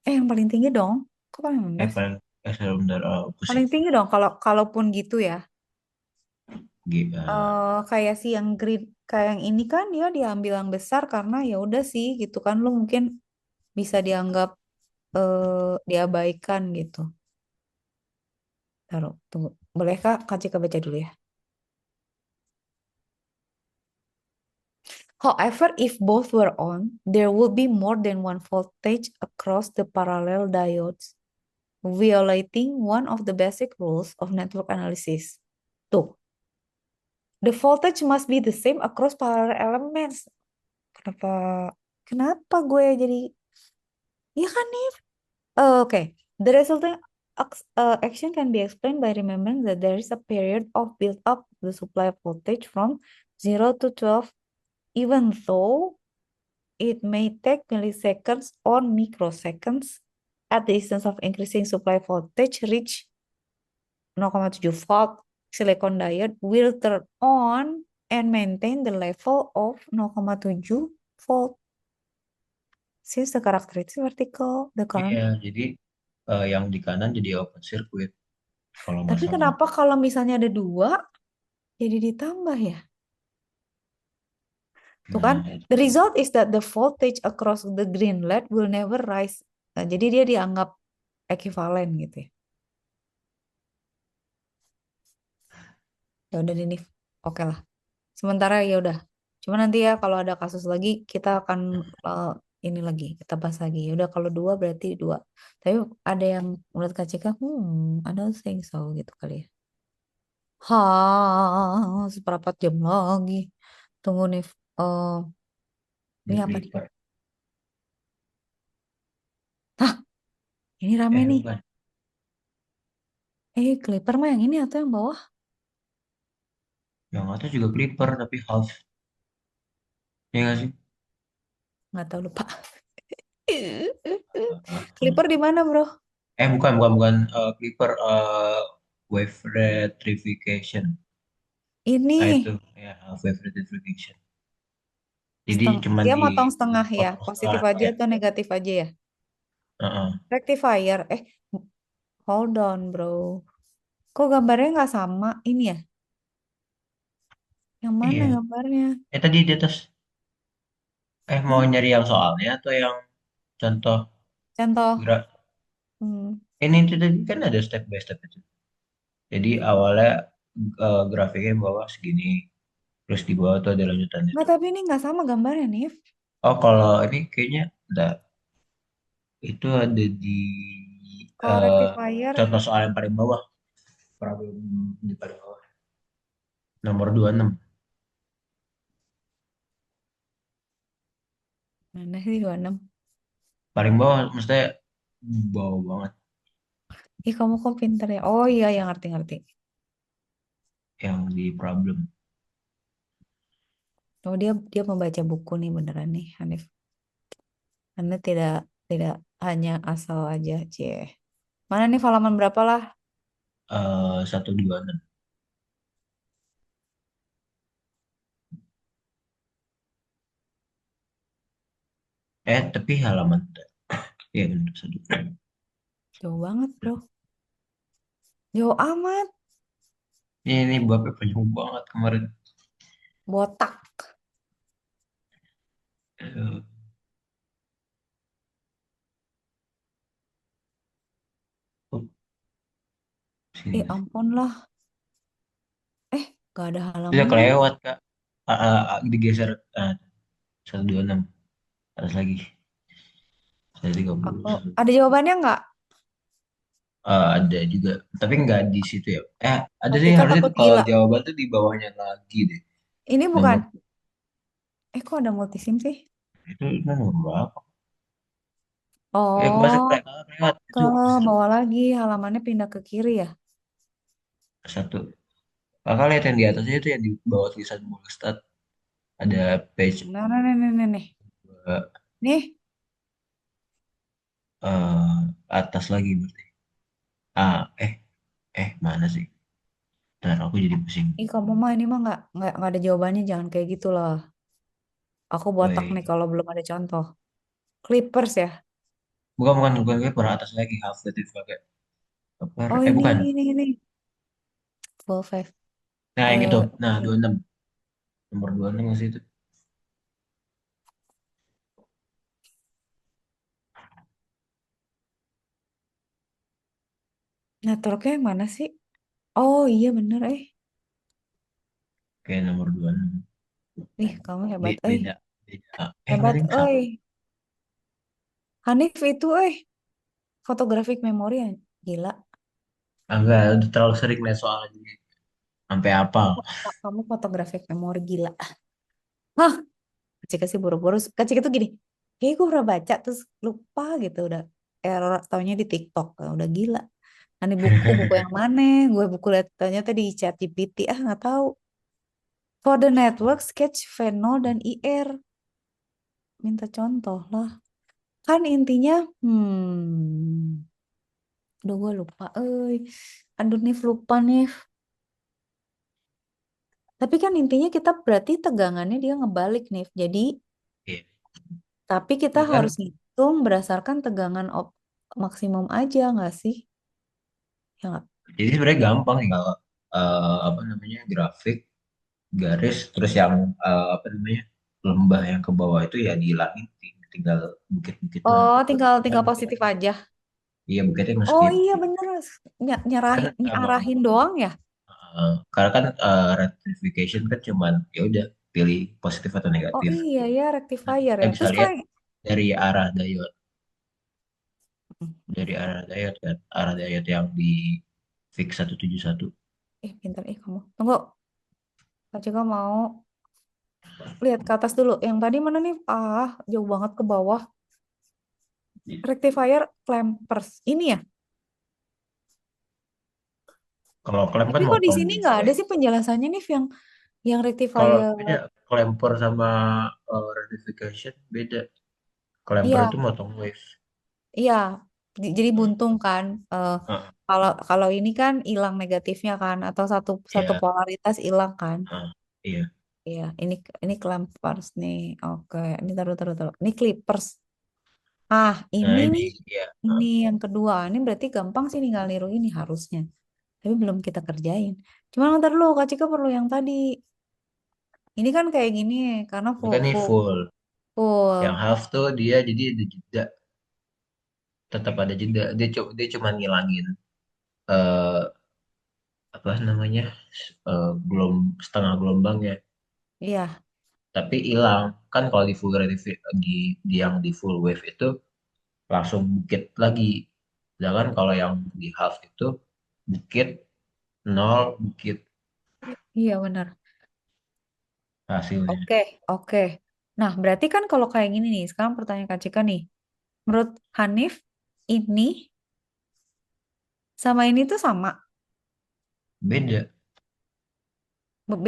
Yang paling tinggi dong. Kok paling rendah sih? Paling rendah Paling opposite. tinggi dong kalau kalaupun gitu ya. G, Kayak si yang green, kayak yang ini kan dia diambil yang besar karena ya udah sih gitu kan lu mungkin bisa dianggap diabaikan gitu. Taruh, tunggu. Bolehkah Kak Cika baca dulu ya? However, if both were on, there would be more than one voltage across the parallel diodes, violating one of the basic rules of network analysis. Tuh, the voltage must be the same across parallel elements. Kenapa? Kenapa gue jadi? Ya kan nih. Okay. The resulting action can be explained by remembering that there is a period of build-up of the supply voltage from 0 to 12, even though it may take milliseconds or microseconds at the instance of increasing supply voltage reach 0,7 volt. Silicon diode will turn on and maintain the level of 0,7 volt. Since the characteristic vertical, the iya, current. jadi yang di kanan jadi open circuit kalau Tapi masalah. kenapa kalau misalnya ada dua, jadi ditambah ya? Tuh kan, Nah, the result is that the voltage across the green LED will never rise. Nah, jadi dia dianggap ekuivalen gitu ya. Ya udah ini, oke lah. Sementara ya udah. Cuma nanti ya kalau ada kasus lagi kita akan ini lagi, kita bahas lagi. Udah kalau dua berarti dua. Tapi ada yang menurut Kak Cika, I don't think so gitu kali ya. Seperempat jam lagi. Tunggu nih. Oh, Di ini apa nih? Flipper. Hah, ini rame nih. Bukan. Clipper mah yang ini atau yang bawah? Yang atas juga Clipper tapi half. Iya nggak sih? Nggak tahu lupa. Uh, Clipper di mana, bro? bukan Clipper, wave rectification. Nah Ini itu ya half wave rectification. Jadi setengah. cuma Dia di motong setengah ya. potong Positif setengah aja ya. atau negatif aja ya? Heeh. Rectifier. Hold on, bro. Kok gambarnya nggak sama? Ini ya? Yang mana Iya. gambarnya? Tadi di atas. Mau Hah? nyari yang soalnya atau yang contoh Contoh. gerak? Hmm. Ini itu tadi kan ada step by step itu. Jadi awalnya grafiknya bawah segini, terus di bawah tuh ada lanjutannya Nggak, tuh. tapi ini nggak sama gambarnya, nih. Oh kalau ini kayaknya ada, itu ada di Kalau eh, rectifier, contoh soal yang paling bawah, problem di paling bawah, nomor 26. mana sih 26? Paling bawah, maksudnya bawah banget, Ih, kamu kok pinter ya? Oh iya, yang ngerti-ngerti. yang di problem. Oh, dia membaca buku nih beneran nih, Hanif. Anda tidak tidak hanya asal aja, cie. Mana nih halaman berapa lah? 126. Tapi halaman, ya benar satu. Jauh banget, bro. Jauh amat. Ini babnya panjang banget kemarin. Botak. Eh, oh, sini masih. Ampun lah. Gak ada Bisa halamannya. kelewat kak. Digeser, 126 atas lagi. 130. Aku ada jawabannya nggak? Ada juga, tapi nggak di situ ya. Ada sih Katika harusnya takut tuh kalau gila. jawaban tuh di bawahnya lagi deh. Ini bukan. Nomor Kok ada multisim sih? itu nomor berapa? Masa Oh, kelewat ke itu satu. bawah lagi. Halamannya pindah ke kiri ya? Satu. Kakak lihat yang di atasnya itu yang di bawah tulisan Mulstad, ada page Nah, nah, nah, nah, nah, nih. eh, Nih, atas lagi berarti. Ah, eh, mana sih? Ntar aku jadi pusing. kamu mah ini mah nggak ada jawabannya. Jangan kayak gitu lah. Aku botak nih Woi, kalau belum ada contoh. Clippers ya? bukan gue pernah atas lagi half native pakai apa? Oh, ini, Bukan. ini. Full five. Nah, yang itu. Eh, Nah, iya. 26. Nomor 26 masih itu. Networknya yang mana sih? Oh iya bener, Kayak nomor 26. Ih, kamu hebat, Beda. Beda. Enggak Hebat, ding sama. Hanif itu, Photographic memory ya. Gila. Enggak, udah terlalu sering lihat soal ini. Sampai apa? Kamu photographic memory gila. Hah, Cika sih buru-buru. Kak Cika tuh gini, kayak gue pernah baca terus lupa gitu udah. Error taunya di TikTok. Udah gila. Nanti buku yang mana? Gue buku liat ternyata di ChatGPT. Nggak tahu. For the network, sketch, Venol, dan IR. Minta contoh lah. Kan intinya, Aduh gue lupa, Aduh nih lupa nih. Tapi kan intinya kita berarti tegangannya dia ngebalik nih. Jadi, Iya. tapi kita Ya harus kan? hitung berdasarkan tegangan maksimum aja nggak sih? Ya nggak? Jadi sebenarnya gampang nih kalau apa namanya grafik garis terus yang apa namanya lembah yang ke bawah itu ya dihilangin, tinggal bukit-bukit doang. Oh, tinggal Kan tinggal bukit. positif aja. Iya bukitnya Oh meskip. iya bener, Kan nyerahin, emang nyarahin doang ya? karena kan rectification kan cuman ya udah pilih positif atau Oh negatif. iya ya Nanti rectifier kita ya. bisa Terus lihat. dari arah diode, Hmm. dari arah diode kan, arah diode yang di fix 171. Pintar kamu. Tunggu, Kak Cika mau lihat ke atas dulu. Yang tadi mana nih? Jauh banget ke bawah. Rectifier clampers. Ini ya? Kalau klem Tapi kan kok di motong sini nggak wave ada ya. sih penjelasannya nih yang Kalau rectifier. beda, clamper sama rectification beda. Clamper Iya, itu motong wave. iya. Jadi Hmm. buntung kan. Ah, Kalau kalau ini kan hilang negatifnya kan, atau satu satu iya, polaritas hilang kan. iya. Iya, ini clampers nih. Oke, ini taruh. Ini clippers. Nah Ini ini nih. ya. Ini yang kedua. Ini berarti gampang sih tinggal niru ini harusnya. Tapi belum kita kerjain. Cuma ntar dulu, Kak Cika perlu yang tadi. Ini kan kayak gini karena Ini full kan nih full full. full. Yang half tuh dia jadi ada jeda, tetap ada jeda. Dia cuma ngilangin eh apa namanya, setengah gelombangnya. Iya, Tapi hilang kan kalau di full di yang di full wave itu langsung bukit lagi. Sedangkan kalau yang di half itu bukit nol, bukit iya benar. hasilnya. Oke, oke. Nah, berarti kan kalau kayak gini nih, sekarang pertanyaan Kak Cika nih. Menurut Hanif, ini sama ini tuh sama, Beda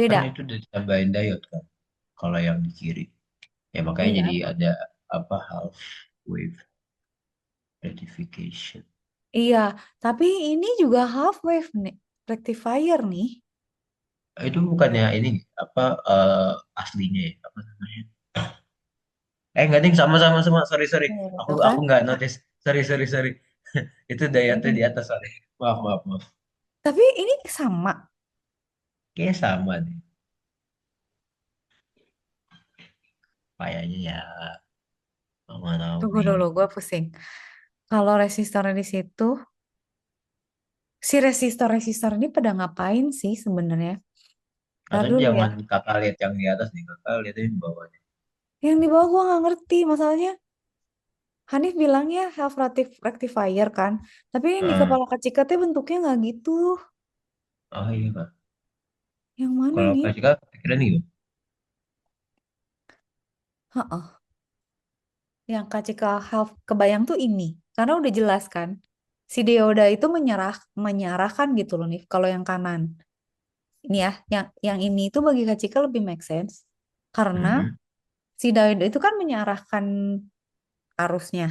kan, beda. itu udah ditambahin diode kan kalau yang di kiri. Ya makanya Iya, jadi ada apa, half wave rectification. iya. Tapi ini juga half wave nih, rectifier nih. Itu bukannya ini apa, aslinya ya, apa namanya? Enggak ding, sama. Sorry sorry. Iya, Aku betul kan? aku nggak notice. Sorry. Itu diode di Ini. atas, sorry. Maaf. Tapi ini sama. Kayaknya sama deh. Kayaknya ya, nggak tahu Tunggu nih. dulu, gue pusing. Kalau resistornya di situ, si resistor-resistor ini pada ngapain sih sebenarnya? Ntar Atau dulu ya. jangan kakak lihat yang di atas nih, kakak lihat yang di bawahnya. Yang di bawah gue nggak ngerti masalahnya. Hanif bilangnya half rectifier kan. Tapi yang di Heeh. kepala Kak teh bentuknya nggak gitu. Oh iya kak. Yang mana Kalau nih? kasih kak pikiran nih gimana? Heeh. Yang Kak half kebayang tuh ini. Karena udah jelas kan. Si Deoda itu menyerahkan gitu loh nih. Kalau yang kanan. Ini ya, yang ini itu bagi Kak lebih make sense. Karena Mhm, si Deoda itu kan menyerahkan arusnya.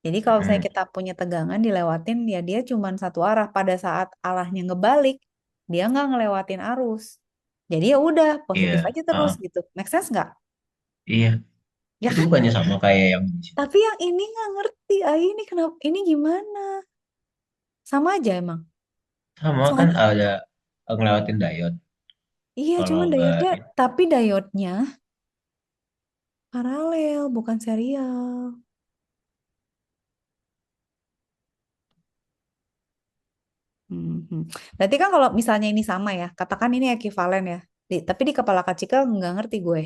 Jadi kalau misalnya mhm. kita punya tegangan dilewatin ya dia cuma satu arah. Pada saat arahnya ngebalik, dia nggak ngelewatin arus. Jadi ya udah positif Iya. aja terus Heeh. gitu. Make sense nggak? Iya. Ya Itu kan? bukannya sama kayak yang di sini? Tapi yang ini nggak ngerti. Ini kenapa? Ini gimana? Sama aja emang. Sama kan, Soalnya ada ngelewatin diode. iya Kalau cuma nggak diode, tapi diode-nya paralel bukan serial. Mhm. Berarti kan kalau misalnya ini sama ya, katakan ini ekuivalen ya. Tapi di kepala Kacika nggak ngerti gue.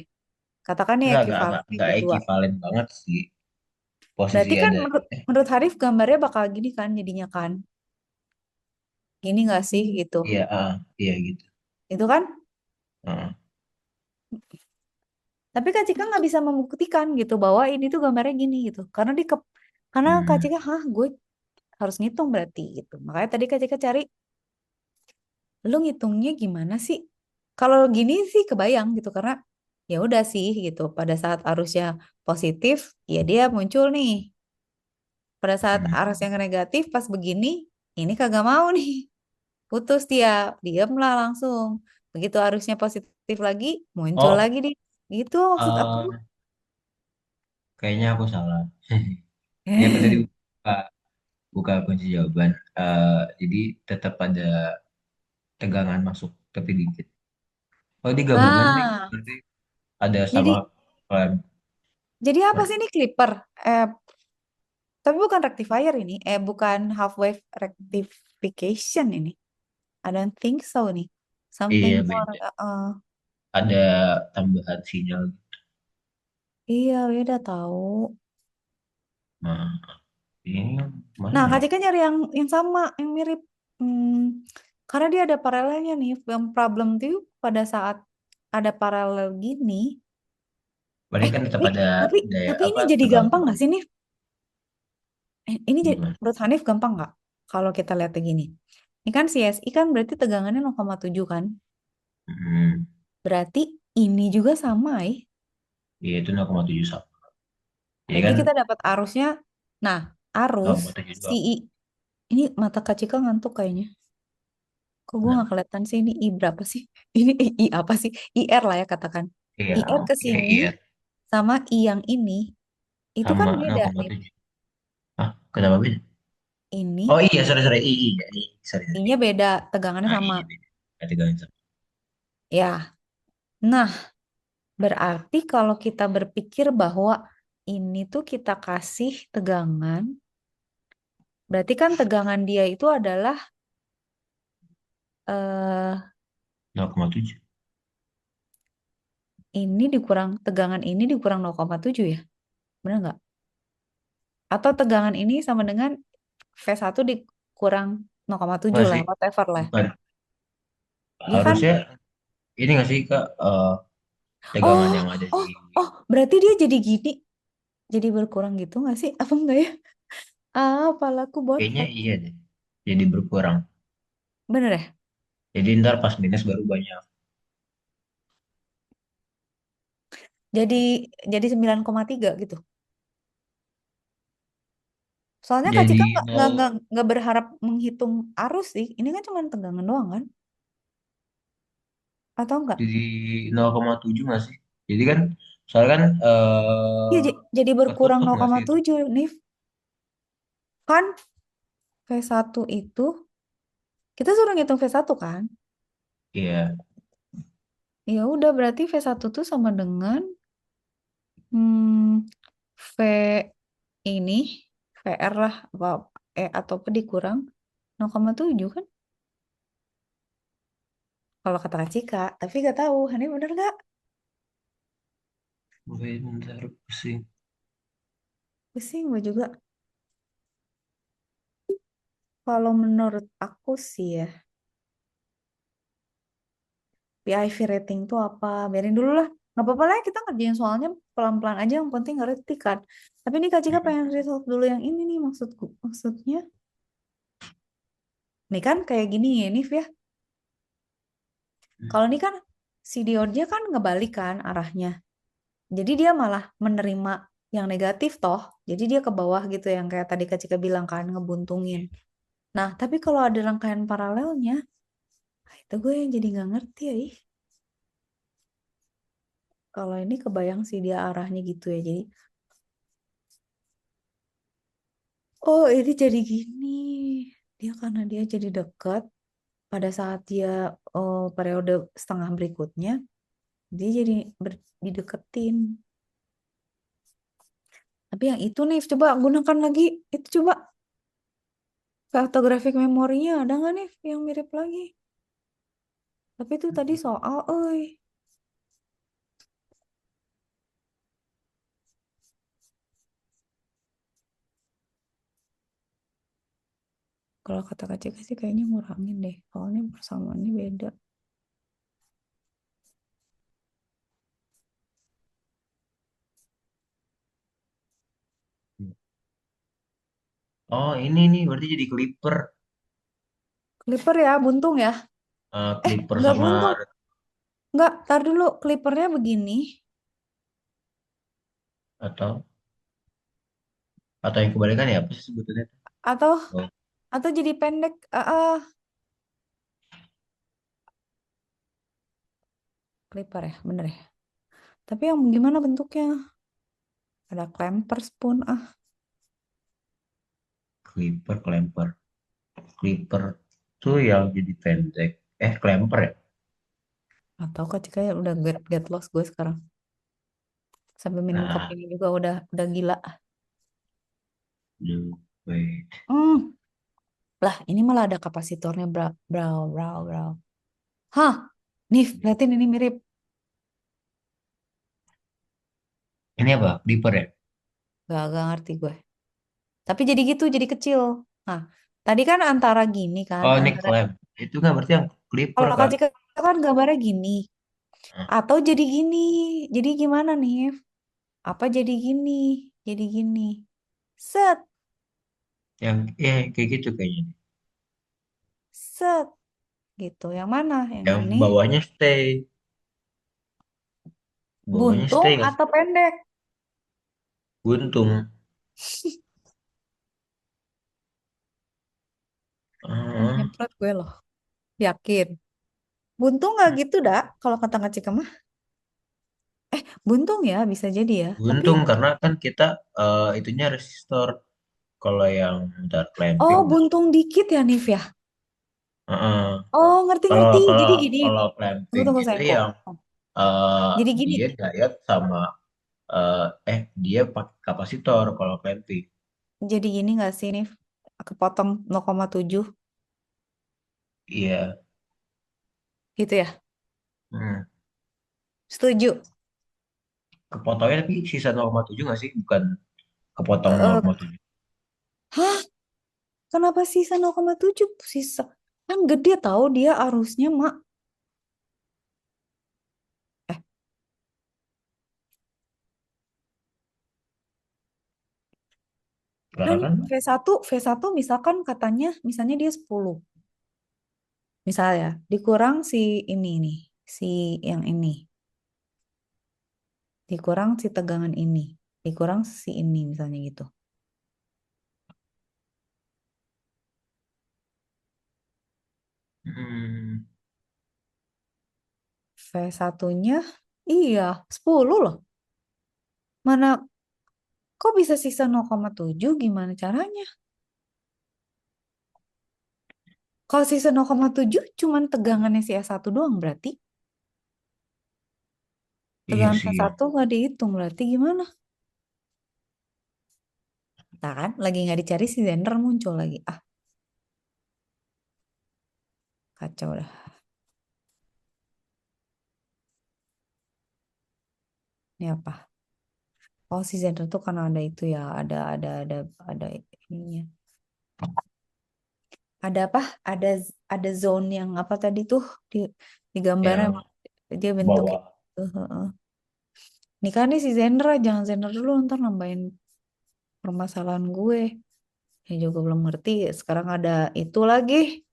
Katakan ini ekuivalen yang nggak berdua. ekivalen banget sih posisi Berarti kan ada. menurut Harif gambarnya bakal gini kan jadinya kan. Gini nggak sih gitu. Iya, iya gitu. Itu kan. Heeh. Tapi Kak Cika nggak bisa membuktikan gitu bahwa ini tuh gambarnya gini gitu. Karena Kak Hmm. Cika, gue harus ngitung berarti gitu. Makanya tadi Kak Cika cari, lu ngitungnya gimana sih? Kalau gini sih kebayang gitu karena ya udah sih gitu. Pada saat arusnya positif, ya dia muncul nih. Pada saat Hmm. arus yang negatif pas begini, ini kagak mau nih. Putus dia, diam lah langsung. Begitu arusnya positif lagi, muncul Oh, lagi di. Gitu maksud aku. kayaknya aku salah. Ini aku tadi buka, buka kunci jawaban. Jadi tetap ada tegangan masuk tapi dikit. Oh, digabungan nih. Ah, Berarti ada sama jadi klem. jadi apa sih ini clipper? Eh, tapi bukan rectifier ini. Bukan half wave rectification ini. I don't think so nih. Something Iya more. beda. Ada tambahan sinyal. Iya, beda tahu. Nah, ini Nah, mana Kak ya? Cika nyari yang sama, yang mirip. Karena dia ada paralelnya nih. Yang problem tuh pada saat ada paralel gini. Berarti kan tetap Tapi ada tapi daya tapi ini apa jadi tegang gampang nggak tubuh. sih nih? Ini Gimana? menurut Hanif gampang nggak? Kalau kita lihat begini. Ini kan CSI kan berarti tegangannya 0,7 kan? Hmm, Berarti ini juga sama ya. iya itu 0,7 sama. Jadi Berarti kan kita dapat arusnya. Nah, arus 0,7 si doang. I. Ini mata Kak Cika ngantuk kayaknya. Kok gue nggak Kenapa? kelihatan sih ini I berapa sih? Ini I apa sih? IR lah ya katakan. Iya, IR ke iya, sini iya. sama I yang ini itu kan Sama beda nih. 0,7. Ah, kenapa beda? Oh Ini iya, sorry, sorry. Iya, iya. Sorry, sorry. I-nya beda, tegangannya Ah, sama. iya, beda. Berarti kalian sama. Ya. Nah, berarti kalau kita berpikir bahwa ini tuh kita kasih tegangan, berarti kan tegangan dia itu adalah eh 0,7. ini dikurang tegangan ini dikurang 0,7 ya. Benar nggak? Atau tegangan ini sama dengan V1 dikurang 0,7 Enggak lah, sih. whatever lah. Bukan. Dia kan, Harusnya ini nggak sih, Kak? Tegangan oh, yang ada di... oh, oh, berarti dia jadi gini, jadi berkurang gitu nggak sih? Apa enggak ya? Ah, palaku Kayaknya botak. iya deh. Jadi berkurang. Bener ya? Jadi ntar pas minus baru banyak. Jadi jadi 9,3 gitu. Soalnya Kak Jadi Cika nol nggak berharap menghitung arus sih. Ini kan cuma tegangan doang kan? Atau enggak? jadi 0,7 nggak sih? Jadi kan soalnya kan Iya, jadi berkurang ketutup nggak sih itu? 0,7 nih. Kan V1 itu, kita suruh ngitung V1 kan? Iya. Ya udah berarti V1 tuh sama dengan hmm, V ini, VR lah, apa, atau apa dikurang 0,7 kan? Kalau kata Kak Cika, tapi gak tahu, ini bener gak? Bentar pusing. Pusing gue juga. Kalau menurut aku sih ya, PIV rating tuh apa? Biarin dulu lah. Nggak apa-apa lah kita ngerjain soalnya pelan-pelan aja. Yang penting ngerti kan. Tapi ini Kak Cika pengen resolve dulu yang ini nih maksudku. Maksudnya, nih kan kayak gini ya, Nif ya. Kalau ini kan si diode kan ngebalik kan arahnya. Jadi dia malah menerima yang negatif toh. Jadi dia ke bawah gitu yang kayak tadi Kak Cika bilang kan ngebuntungin. Nah, tapi kalau ada rangkaian paralelnya, itu gue yang jadi nggak ngerti ya. Ih. Kalau ini kebayang sih dia arahnya gitu ya. Jadi, oh ini jadi gini. Dia karena dia jadi dekat pada saat dia periode setengah berikutnya, dia jadi dideketin. Tapi yang itu nih, coba gunakan lagi. Itu coba kartografik memorinya ada nggak nih yang mirip lagi? Tapi itu tadi soal, oi. Kalau kata Kak Cika sih kayaknya ngurangin deh. Soalnya persamaannya beda. Oh ini nih berarti jadi clipper. Clipper ya, buntung ya? Clipper Nggak sama buntung. Nggak, tar dulu. Clippernya begini. atau yang kebalikan ya apa sih sebetulnya? Atau Oh, atau jadi pendek. Clipper ya, bener ya. Tapi yang gimana bentuknya? Ada clampers pun ah. clipper, clamper. Clipper tuh yang jadi pendek. Clamper ya? Atau Kak Cika ya udah get lost gue sekarang. Sampai minum kopi Nah, ini juga udah gila. wait. Hmm, lah ini malah ada kapasitornya brow brow brow. Hah, Nif, liatin ini mirip. Ini apa? Clipper ya? Gak ngerti gue. Tapi jadi gitu, jadi kecil. Nah, tadi kan antara gini kan, Oh, ini antara clamp. Itu kan berarti yang clipper kalau kan? Kak Cika kan gambarnya gini. Nah, Atau jadi gini. Jadi gimana nih? Apa jadi gini? Jadi gini. Set, yang ya kayak gitu kayaknya. set gitu. Yang mana? Yang Yang ini bawahnya stay. Bawahnya buntung stay nggak sih? atau pendek? Buntung. Ah, Nyemprot gue loh. Yakin. Buntung nggak gitu dah. Kalau kata Kak Cika mah. Buntung ya bisa jadi ya. Tapi buntung karena kan kita itunya resistor. Kalau yang ntar oh clamping nggak. buntung dikit ya Nif ya. Heeh. Oh ngerti Kalau ngerti. kalau Jadi gini. kalau Tunggu clamping tunggu itu sayangku. yang eh, Jadi gini. dia diet sama dia pakai kapasitor kalau clamping. Jadi gini nggak sih Nif? Kepotong 0,7 Iya. gitu ya. Hmm. Setuju. Kepotongnya tapi sisa 0,7 nggak sih? Bukan kepotong Eh, 0,7. hah? Kenapa sisa 0,7? Sisa. Kan gede tahu dia arusnya, Mak. Eh, kan Karena kan V1 misalkan katanya, misalnya dia 10. Misalnya, dikurang si ini nih, si yang ini. Dikurang si tegangan ini. Dikurang si ini misalnya gitu. hmm, V1-nya, iya, 10 loh. Mana, kok bisa sisa 0,7? Gimana caranya? Kalau sisa 0,7 cuman tegangannya si S1 doang berarti. iya Tegangan sih. V1 nggak dihitung berarti gimana? Nah kan, lagi nggak dicari si Zender muncul lagi. Ah, kacau dah. Ini apa? Oh, si Zender tuh karena ada itu ya, ada ininya. Ada apa? Ada zone yang apa tadi tuh di di gambarnya Yang emang dia bentuknya. bawah. Heeh. Nih kan nih si Zender, jangan Zender dulu ntar nambahin permasalahan gue. Ya juga belum ngerti. Sekarang ada itu lagi,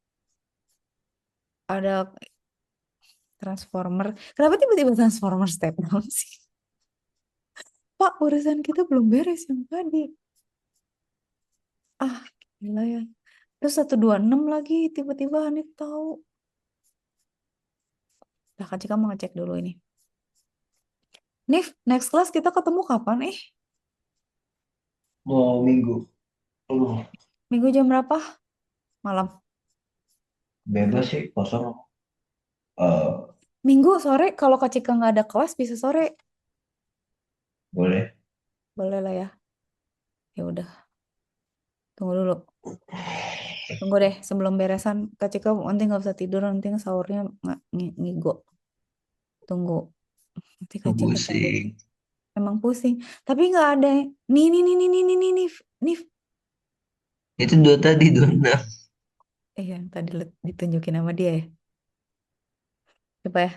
ada transformer. Kenapa tiba-tiba transformer step down sih? Pak, urusan kita belum beres yang tadi. Ah, gila ya. Terus 126 lagi tiba-tiba Hanif tahu. Nah, Kak Cika mau ngecek dulu ini. Nif, next class kita ketemu kapan? Mau minggu. Minggu jam berapa? Malam. Bebas sih, kosong. Eh, Minggu sore, kalau Kak Cika nggak ada kelas bisa sore. boleh. Boleh lah ya. Ya udah, tunggu dulu. Tunggu deh, sebelum beresan. Kak Cika nanti nggak bisa tidur, nanti sahurnya ngigo. Tunggu. Nanti Kak Cika capek. Pusing. Emang pusing. Tapi nggak ada. Nih, nih, nih, nih, nih, nih, nih, nih. Nih. Itu dua tadi, dua enam. Yang tadi ditunjukin sama dia ya. Coba ya.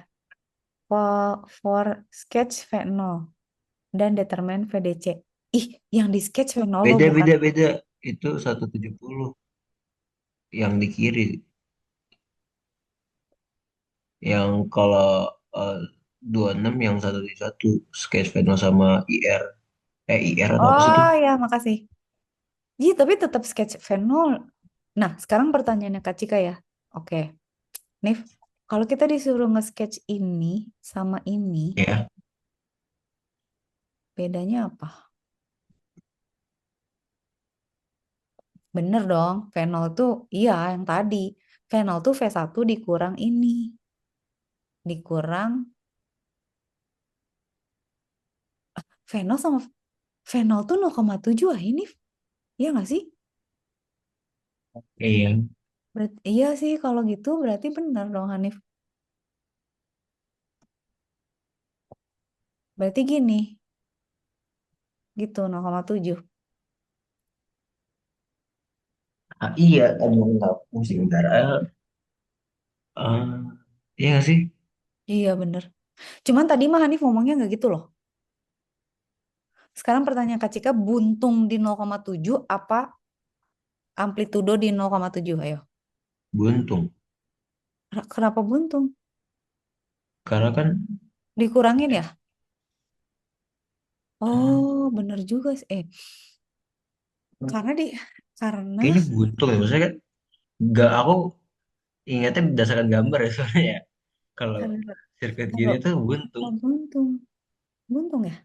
For sketch V0 dan determine VDC. Ih, yang di sketch V0 lo Beda, bukan. beda, beda. Itu 170 yang di kiri. Yang kalau eh, 26 yang 171 sketch Venom sama IR. IR atau apa sih itu? Oh ya, makasih. Iya, tapi tetap sketch V0. Nah, sekarang pertanyaannya Kak Cika ya. Oke, Nif, kalau kita disuruh nge-sketch ini sama ini, Ya. bedanya apa? Bener dong, V0 tuh, iya yang tadi. V0 tuh V1 dikurang ini. Dikurang V0 sama V0 tuh 0,7 ah ini. Iya nggak sih? Iya. Berarti, iya sih kalau gitu berarti bener dong Hanif. Berarti gini, gitu 0,7. Ah, iya, aduh nggak pusing bentar. Iya nggak sih? Iya bener. Cuman tadi mah Hanif ngomongnya nggak gitu loh. Sekarang pertanyaan Kak Cika, buntung di 0,7 apa amplitudo di 0,7? Ayo. Buntung. Kenapa buntung? Karena kan Dikurangin ya? Oh, bener juga sih. Karena di karena kayaknya buntung ya. Maksudnya kan nggak, aku ingatnya berdasarkan gambar ya soalnya ya. Kalau kalau sirkuit gini kalau tuh buntung. kalau buntung, buntung ya.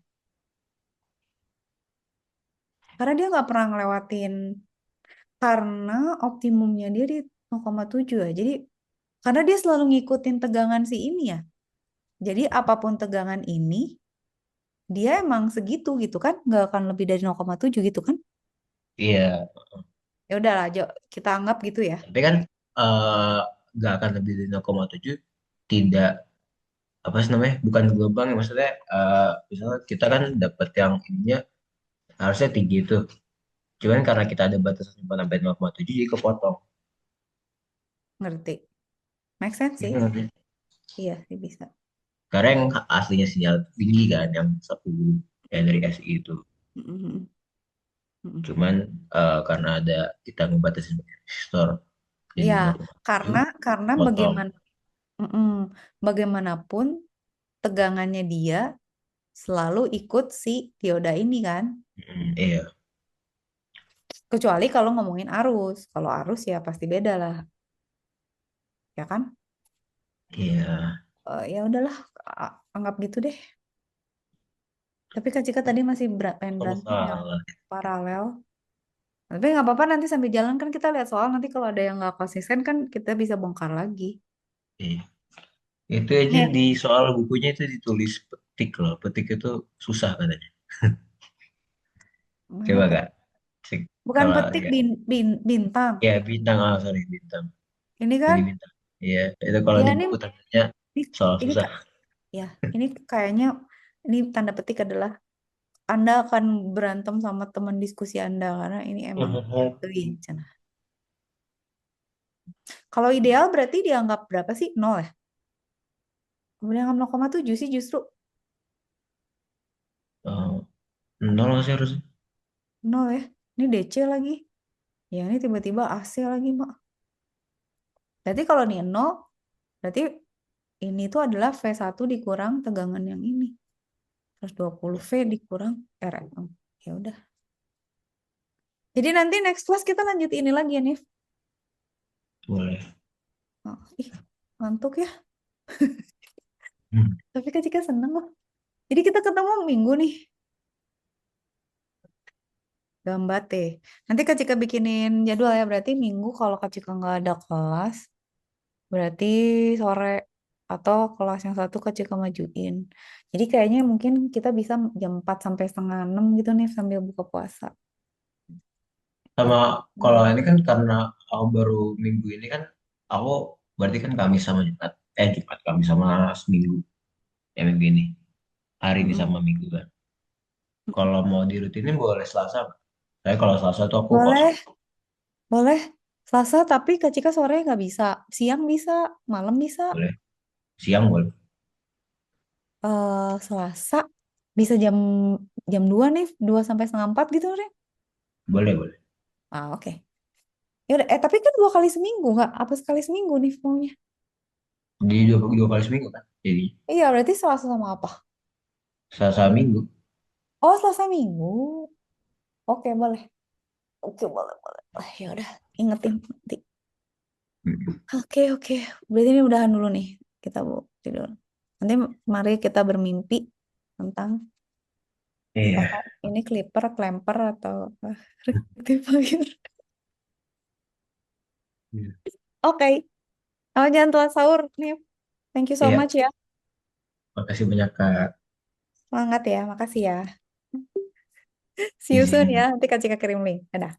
Karena dia nggak pernah ngelewatin karena optimumnya dia di 0,7 ya. Jadi karena dia selalu ngikutin tegangan si ini ya. Jadi apapun tegangan ini, dia emang segitu gitu kan, nggak akan lebih dari 0,7 gitu kan. Iya. Ya udahlah, Jo, kita anggap gitu ya. Tapi kan eh, nggak akan lebih dari 0,7. Tidak, apa sih namanya? Bukan gelombang ya, maksudnya misalnya kita kan dapat yang ininya harusnya tinggi itu. Cuman karena kita ada batasan cuma sampai 0,7 jadi kepotong. Ngerti. Make sense sih. Mhm. Iya sih bisa. Karena yang aslinya sinyal tinggi kan, yang 10 ya dari SI itu. Mm-mm. Mm-mm. Cuman karena ada kita ngebatasin pakai resistor jadi Ya, 0,7 karena potong. mm-mm, bagaimanapun tegangannya dia selalu ikut si dioda ini kan. Iya, Kecuali kalau ngomongin arus. Kalau arus ya pasti beda lah, ya kan? iya, Ya udahlah, anggap gitu deh. Tapi Kak Cika tadi masih pengen kalau berantem yang salah. paralel. Tapi nggak apa-apa nanti sambil jalan kan kita lihat soal nanti kalau ada yang nggak konsisten kan kita bisa bongkar lagi. Iya. Itu aja Nih, di soal bukunya itu ditulis petik loh. Petik itu susah katanya. mana Coba pet? kak, cek Bukan kalau petik ya. bintang. Ya bintang, ah sorry bintang. Ini Tadi kan, bintang. Iya, itu kalau ya di ini buku tandanya ini, soal ini susah. kak, ya ini kayaknya ini tanda petik adalah Anda akan berantem sama teman diskusi Anda karena ini emang Cina. Kalau ideal berarti dianggap berapa sih? Nol ya? Dianggap 0,7 sih justru Oh, nol nggak sih harusnya? nol ya. Ini DC lagi. Ya ini tiba-tiba AC lagi, Mak. Berarti kalau nih nol, berarti ini tuh adalah V1 dikurang tegangan yang ini. 120 V dikurang RMM. Ya udah. Jadi nanti next class kita lanjut ini lagi ya, Nif. Boleh. Oh, ih, ngantuk ya. Hmm. Tapi Kak Cika seneng loh. Jadi kita ketemu Minggu nih. Gambar deh. Nanti Kak Cika bikinin jadwal ya. Berarti Minggu kalau Kak Cika nggak ada kelas, berarti sore atau kelas yang satu Kak Cika majuin. Jadi kayaknya mungkin kita bisa jam 4 sampai setengah 6 gitu nih sambil buka puasa. Sama kalau Hmm. ini kan karena aku baru minggu ini kan, aku berarti kan Kamis sama Jumat. Jumat, Kamis sama Minggu. Ya minggu ini. Hari ini Mm-mm. sama Minggu kan. Kalau mau dirutinin boleh Selasa, nggak? Saya kalau Selasa tuh aku kosong. Boleh, boleh. Selasa tapi Kak Cika sore nggak bisa. Siang bisa, malam bisa. Boleh. Siang boleh. Selasa bisa jam jam 2 nih, 2 sampai setengah 4 gitu nih. Boleh, boleh. Oke. Ya udah, tapi kan 2 kali seminggu nggak? Apa sekali seminggu nih maunya? Di dua kali seminggu kan. Jadi Iya, berarti Selasa sama apa? Selasa Minggu. Oh, Selasa Minggu. Oke, boleh. Oke, boleh, boleh. Ya udah, ingetin nanti. Hmm. Oke, oke. Berarti ini udahan dulu nih. Kita mau tidur. Nanti mari kita bermimpi tentang apa Iya. ini clipper, clamper atau apa? Rectifier. Iya. Oke. Oh, jangan telat sahur nih. Thank you so Iya. much ya. Makasih banyak Kak. Semangat ya. Makasih ya. See you soon ya. Izin. Nanti Kak Cika kirim link. Dadah.